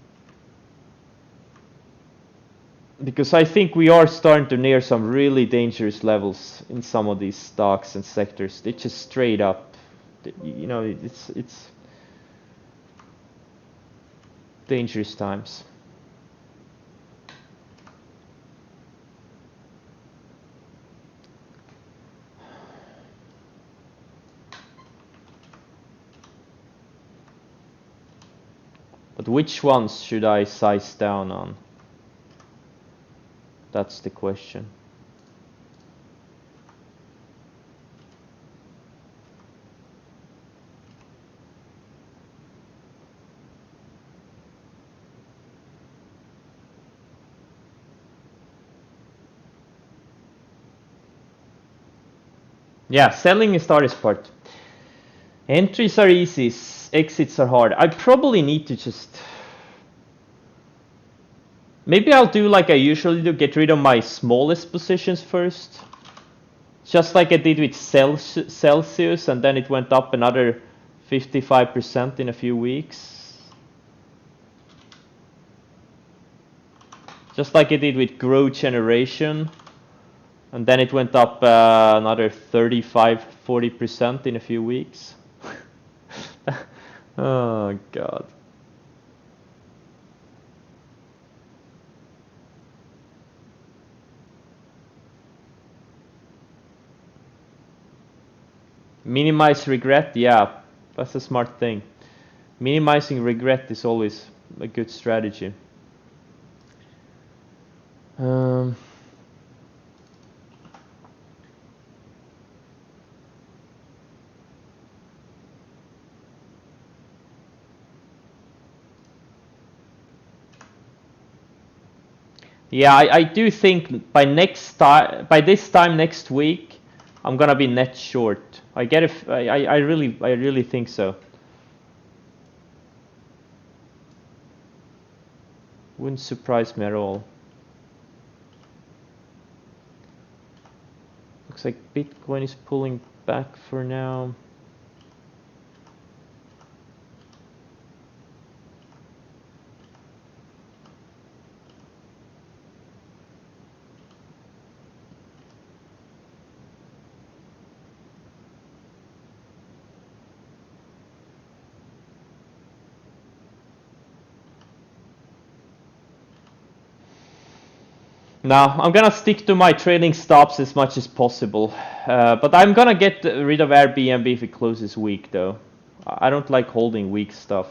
Because I think we are starting to near some really dangerous levels in some of these stocks and sectors. They just straight up, you know, it's dangerous times. But which ones should I size down on? That's the question. Yeah, selling is the hardest part. Entries are easy, exits are hard. I probably need to just... Maybe I'll do like I usually do, get rid of my smallest positions first. Just like I did with Celsius, and then it went up another 55% in a few weeks. Just like I did with Grow Generation. And then it went up another 35-40% in a few weeks. Oh god. Minimize regret, yeah, that's a smart thing. Minimizing regret is always a good strategy. Yeah, I do think by this time next week, I'm gonna be net short. I really think so. Wouldn't surprise me at all. Looks like Bitcoin is pulling back for now. Now I'm gonna stick to my trailing stops as much as possible, but I'm gonna get rid of Airbnb if it closes weak though. I don't like holding weak stuff.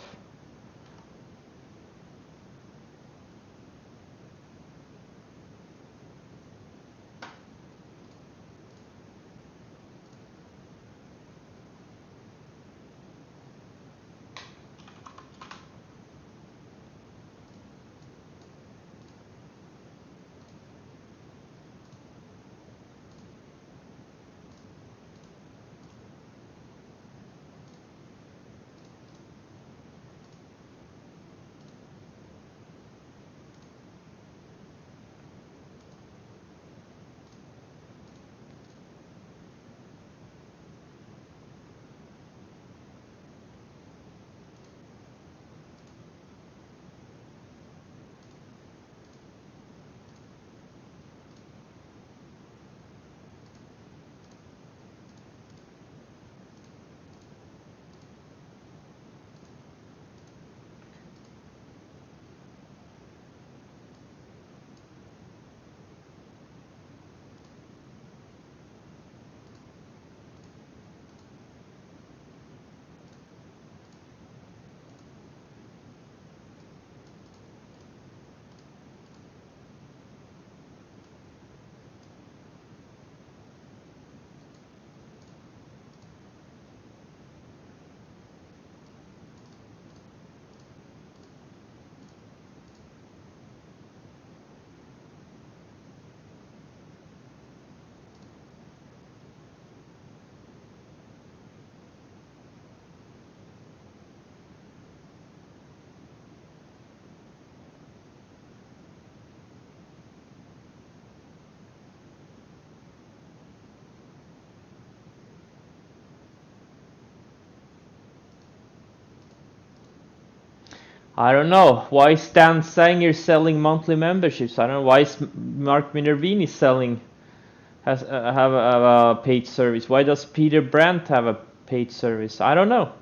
I don't know. Why is Dan Sanger selling monthly memberships? I don't know. Why is Mark Minervini selling have a paid service? Why does Peter Brandt have a paid service? I don't know.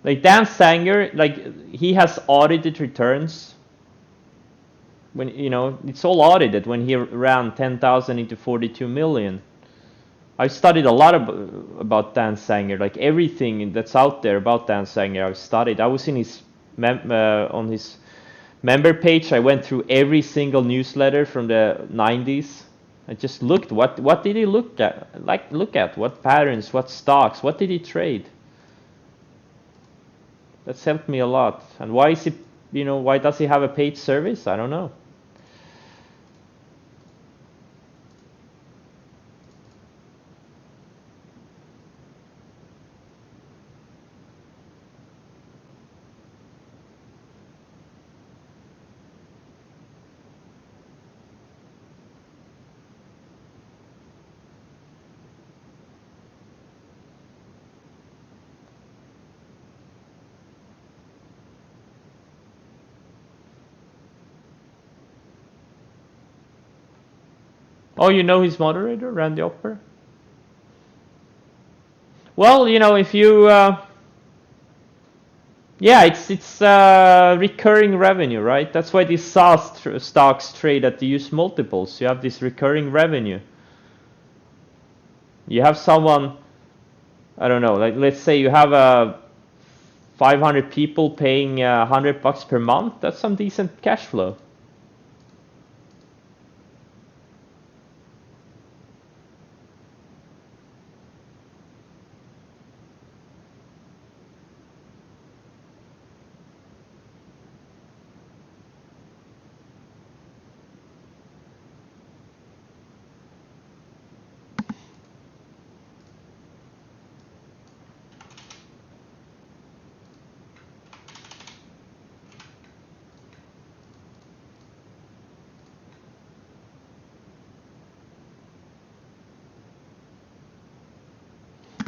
Like Dan Sanger, like he has audited returns. When it's all audited. When he ran 10,000 into 42 million. I've studied a lot about Dan Sanger, like everything that's out there about Dan Sanger. I've studied. I was in his on his member page. I went through every single newsletter from the 90s. I just looked. What did he look at? Look at what patterns, what stocks, what did he trade? That's helped me a lot. And why is he? Why does he have a paid service? I don't know. Oh, you know his moderator, Randy Opper? Well, if you yeah, it's recurring revenue, right? That's why these SaaS stocks trade at the use multiples. You have this recurring revenue. You have someone, I don't know, like let's say you have 500 people paying $100 per month. That's some decent cash flow.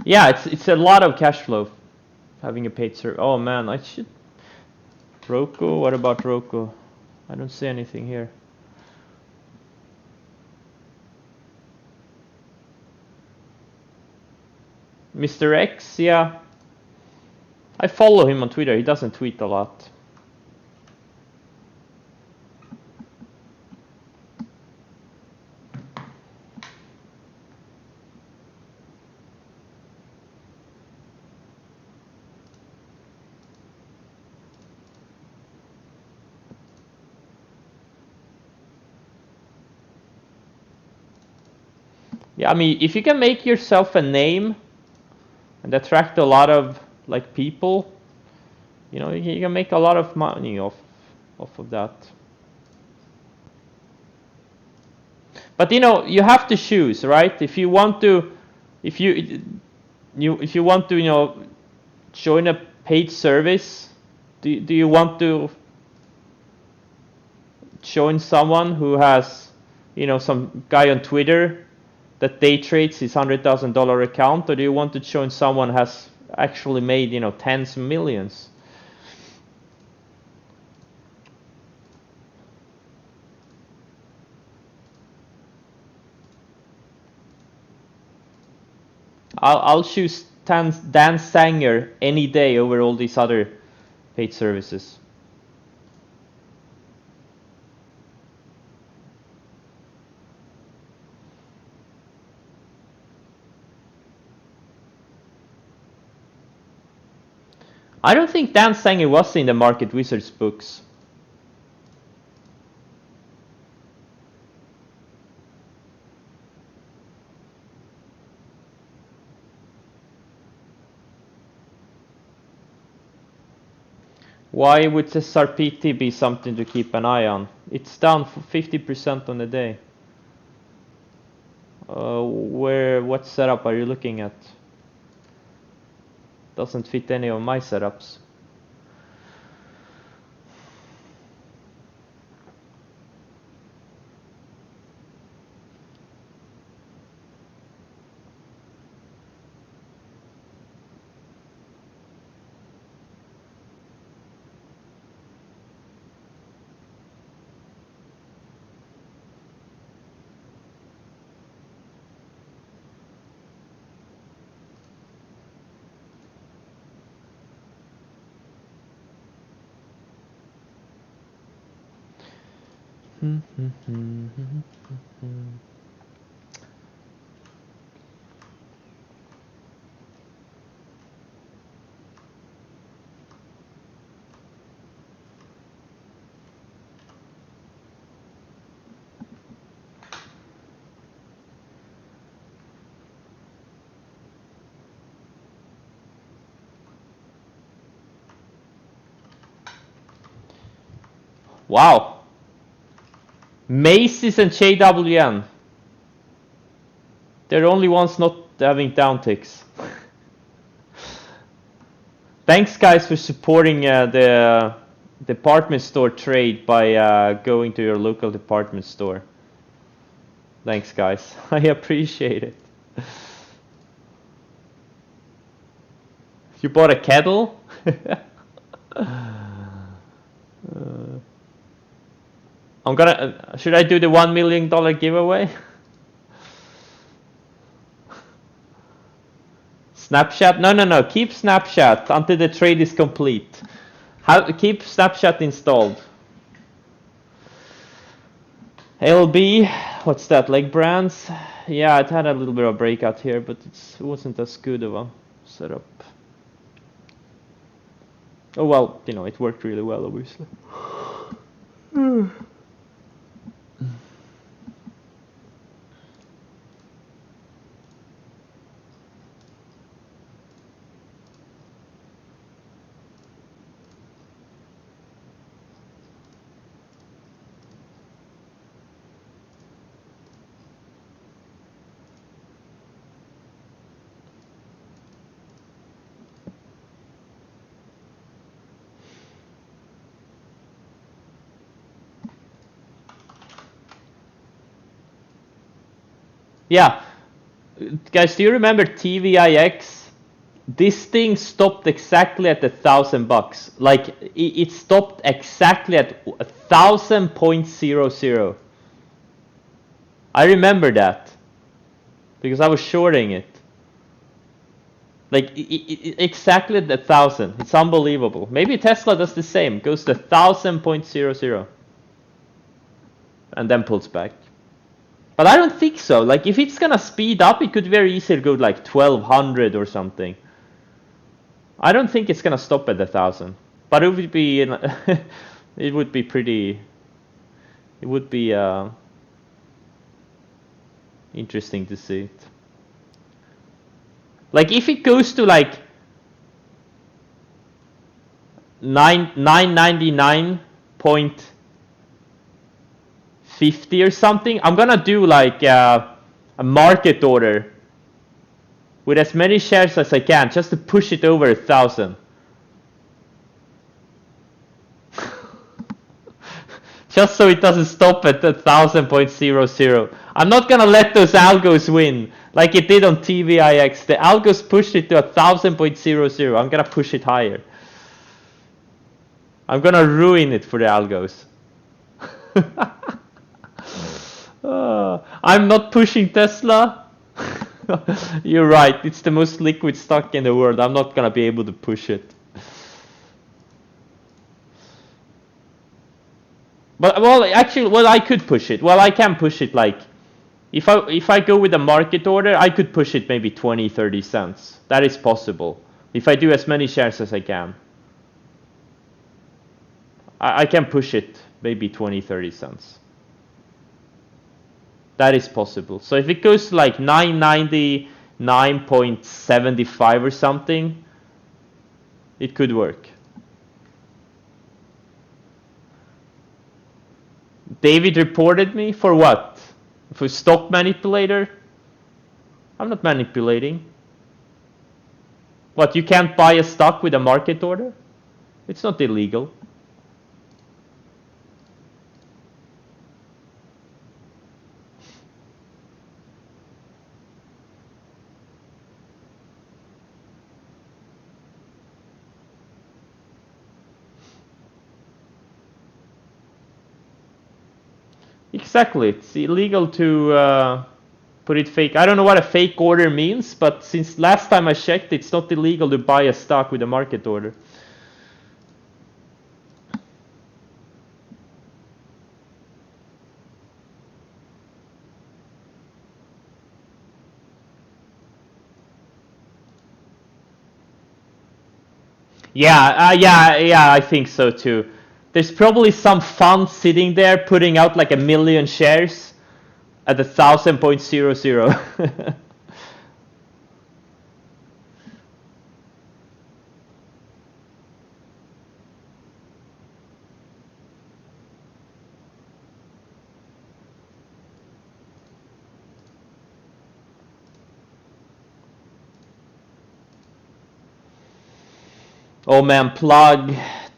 Yeah, it's a lot of cash flow having a paid service. Oh man, I should. Roku, what about Roku? I don't see anything here. Mr. X, yeah. I follow him on Twitter. He doesn't tweet a lot. Yeah, I mean, if you can make yourself a name and attract a lot of like people, you know, you can make a lot of money off of that. But you know, you have to choose, right? If you want to, if you want to, you know, join a paid service, do you want to join someone who has, you know, some guy on Twitter that day trades his $100,000 account, or do you want to join someone who has actually made, you know, tens of millions? I'll choose Dan Sanger any day over all these other paid services. I don't think Dan Sanger was in the Market Wizards books. Why would SRPT be something to keep an eye on? It's down 50% on the day. What setup are you looking at? Doesn't fit any of my setups. Wow. Macy's and JWN. They're the only ones not having downticks. Thanks, guys, for supporting the department store trade by going to your local department store. Thanks, guys. I appreciate it. You bought a kettle? I'm gonna. Should I do the $1 million giveaway? Snapchat? No. Keep Snapchat until the trade is complete. Keep Snapchat installed. LB, what's that? Leg brands? Yeah, it had a little bit of a breakout here, but it wasn't as good of a setup. Oh well, you know, it worked really well, obviously. Yeah, guys, do you remember TVIX? This thing stopped exactly at $1,000. Like it stopped exactly at 1,000.00. I remember that because I was shorting it. Like exactly at 1,000. It's unbelievable. Maybe Tesla does the same. Goes to 1,000.00 and then pulls back. But I don't think so. Like if it's gonna speed up, it could very easily go like 1,200 or something. I don't think it's gonna stop at 1,000. But it would be it would be pretty. It would be you Interesting to see it. Like if it goes to like 999.50 or something, I'm gonna do like a market order with as many shares as I can just to push it over 1,000. Just so it doesn't stop at 1,000.00. I'm not gonna let those algos win like it did on TVIX. The algos pushed it to 1,000.00. I'm gonna push it higher. I'm gonna ruin it for the algos. I'm not pushing Tesla. You're right, it's the most liquid stock in the world. I'm not gonna be able to push it. But well, actually, well, I could push it. Well, I can push it like if I go with a market order, I could push it maybe 20-30 cents. That is possible if I do as many shares as I can. I can push it maybe 20-30 cents. That is possible. So if it goes to like 999.75 or something, it could work. David reported me for what? For stock manipulator? I'm not manipulating. What, you can't buy a stock with a market order? It's not illegal. Exactly, it's illegal to put it fake. I don't know what a fake order means, but since last time I checked, it's not illegal to buy a stock with a market order. Yeah, I think so too. There's probably some fund sitting there putting out like 1 million shares at 1,000.00. Oh man, Plug,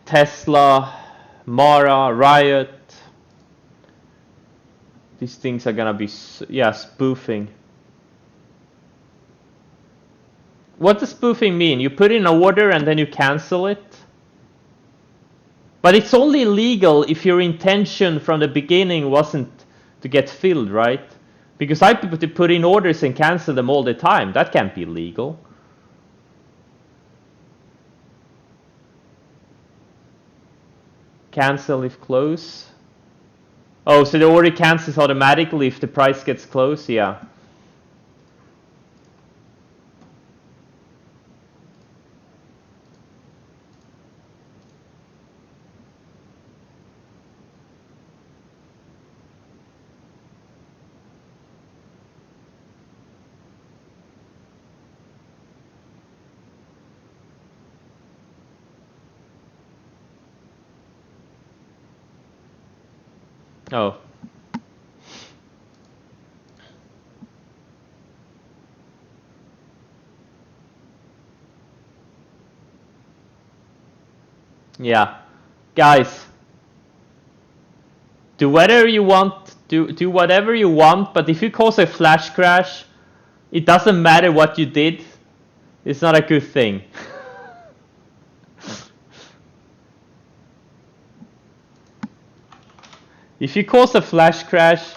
Tesla, Mara, Riot. These things are gonna be, yeah, spoofing. What does spoofing mean? You put in an order and then you cancel it? But it's only legal if your intention from the beginning wasn't to get filled, right? Because I put in orders and cancel them all the time. That can't be legal. Cancel if close. Oh, so the order cancels automatically if the price gets close? Yeah. Oh. Yeah. Guys, do whatever you want, do whatever you want, but if you cause a flash crash, it doesn't matter what you did. It's not a good thing. If you cause a flash crash,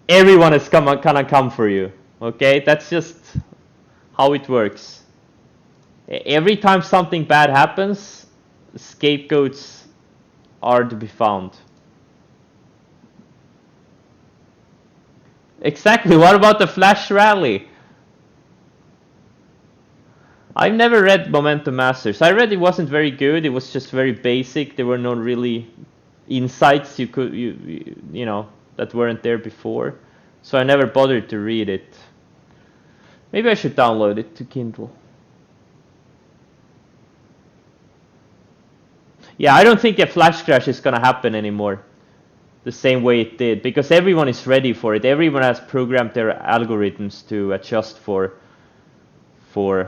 everyone is gonna come for you. Okay? That's just how it works. Every time something bad happens, scapegoats are to be found. Exactly. What about the flash rally? I've never read Momentum Masters. I read it wasn't very good. It was just very basic. There were no really insights you know, that weren't there before. so I never bothered to read it. Maybe I should download it to Kindle. Yeah, I don't think a flash crash is gonna happen anymore the same way it did, because everyone is ready for it. Everyone has programmed their algorithms to adjust for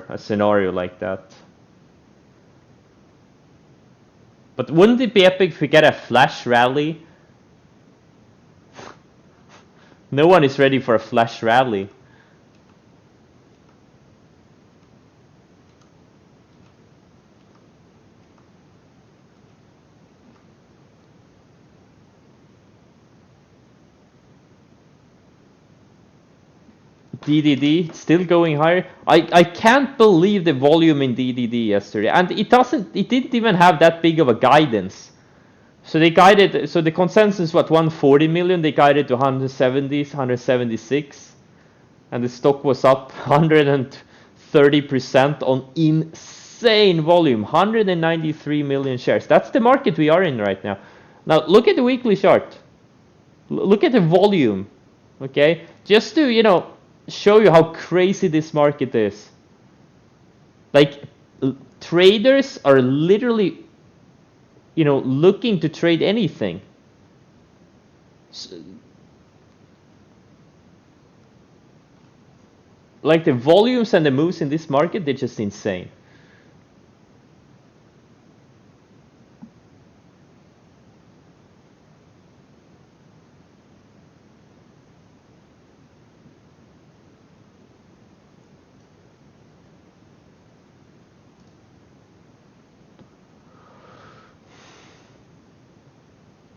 a scenario like that. But wouldn't it be epic if we get a flash rally? No one is ready for a flash rally. DDD still going higher. I can't believe the volume in DDD yesterday, and it didn't even have that big of a guidance. So they guided, so the consensus was 140 million, they guided to 170, 176, and the stock was up 130% on insane volume, 193 million shares. That's the market we are in right now. Now look at the weekly chart. Look at the volume, okay? Just to, show you how crazy this market is. Like, traders are literally, looking to trade anything. So, like, the volumes and the moves in this market, they're just insane.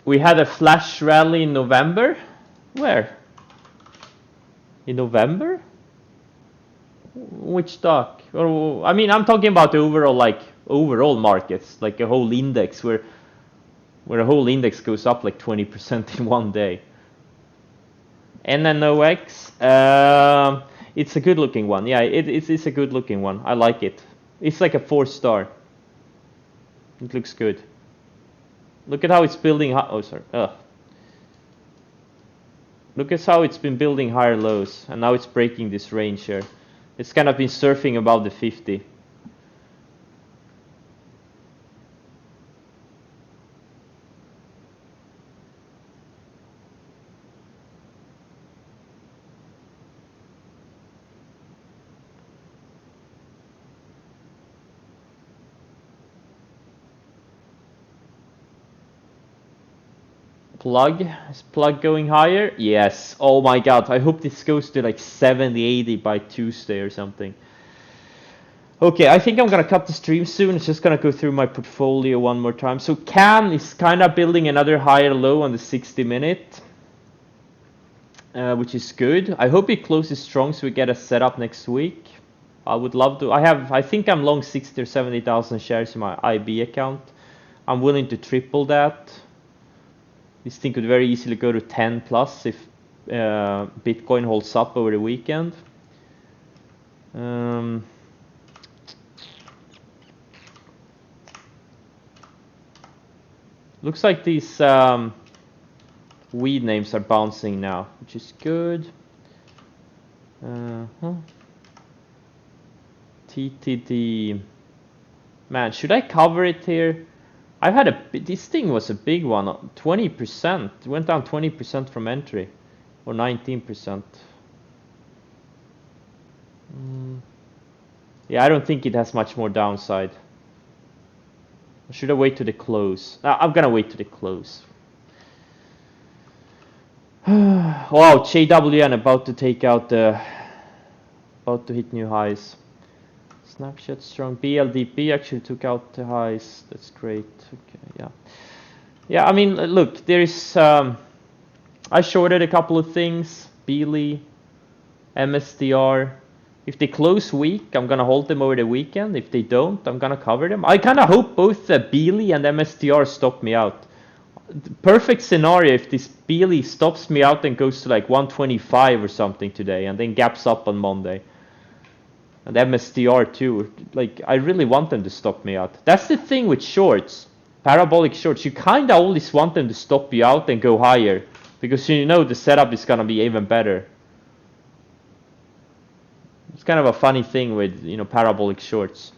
We had a flash rally in November. Where? In November? Which stock? Or, I mean, I'm talking about the overall markets, like a whole index where a whole index goes up like 20% in one day. NNOX, it's a good looking one. Yeah, it's a good looking one. I like it. It's like a 4-star. It looks good. Look at how it's building. Oh, sorry. Look at how it's been building higher lows, and now it's breaking this range here. It's kind of been surfing above the 50. Plug, is Plug going higher? Yes. Oh my god, I hope this goes to like 70, 80 by Tuesday or something. Okay, I think I'm gonna cut the stream soon. It's just gonna go through my portfolio one more time. So CAN is kind of building another higher low on the 60-minute, which is good. I hope it closes strong so we get a setup next week. I would love to. I think I'm long 60 or 70,000 shares in my IB account. I'm willing to triple that. This thing could very easily go to 10 plus if Bitcoin holds up over the weekend. Looks like these weed names are bouncing now, which is good. TTD. Man, should I cover it here? I've had this thing was a big one, 20%. It went down 20% from entry, or 19%. Yeah, I don't think it has much more downside. Or should I wait to the close? I'm gonna wait to the close. Wow, JWN about to take out about to hit new highs. Snapshot strong. BLDP actually took out the highs. That's great. Okay, yeah. Yeah, I mean, look, there's I shorted a couple of things. Beely, MSTR. If they close weak, I'm gonna hold them over the weekend. If they don't, I'm gonna cover them. I kind of hope both Beely and MSTR stop me out. The perfect scenario if this Beely stops me out and goes to like 125 or something today, and then gaps up on Monday. And MSTR too. Like, I really want them to stop me out. That's the thing with shorts, parabolic shorts. You kind of always want them to stop you out and go higher. because you know the setup is gonna be even better. It's kind of a funny thing with, you know, parabolic shorts.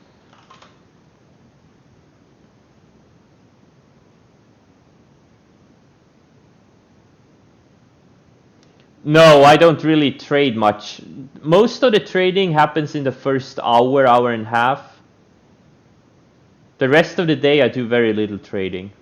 No, I don't really trade much. Most of the trading happens in the first hour, hour and a half. The rest of the day I do very little trading.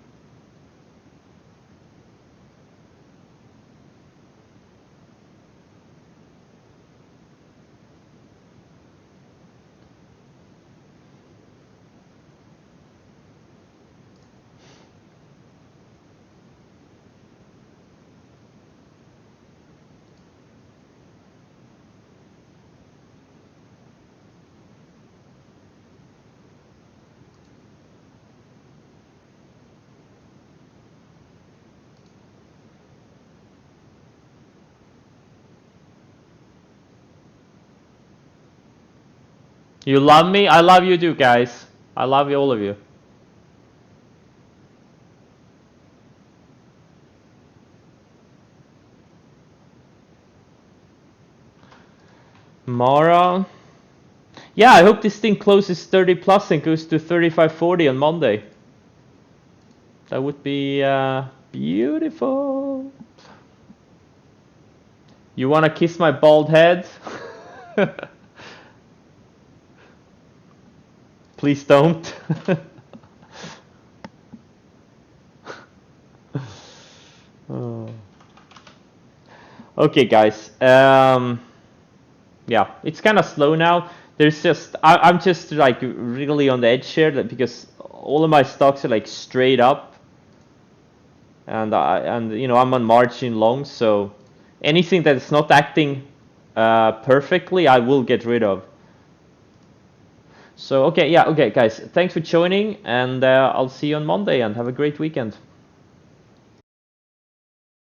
You love me? I love you too, guys. I love you, all of you. Mara. Yeah, I hope this thing closes 30 plus and goes to 35.40 on Monday. That would be beautiful. You wanna kiss my bald head? Please don't. Oh. Okay, guys. Yeah, it's kind of slow now. There's just I'm just like really on the edge here because all of my stocks are like straight up, and you know I'm on margin long, so anything that's not acting perfectly, I will get rid of. So okay, yeah, okay, guys, thanks for joining, and I'll see you on Monday, and have a great weekend.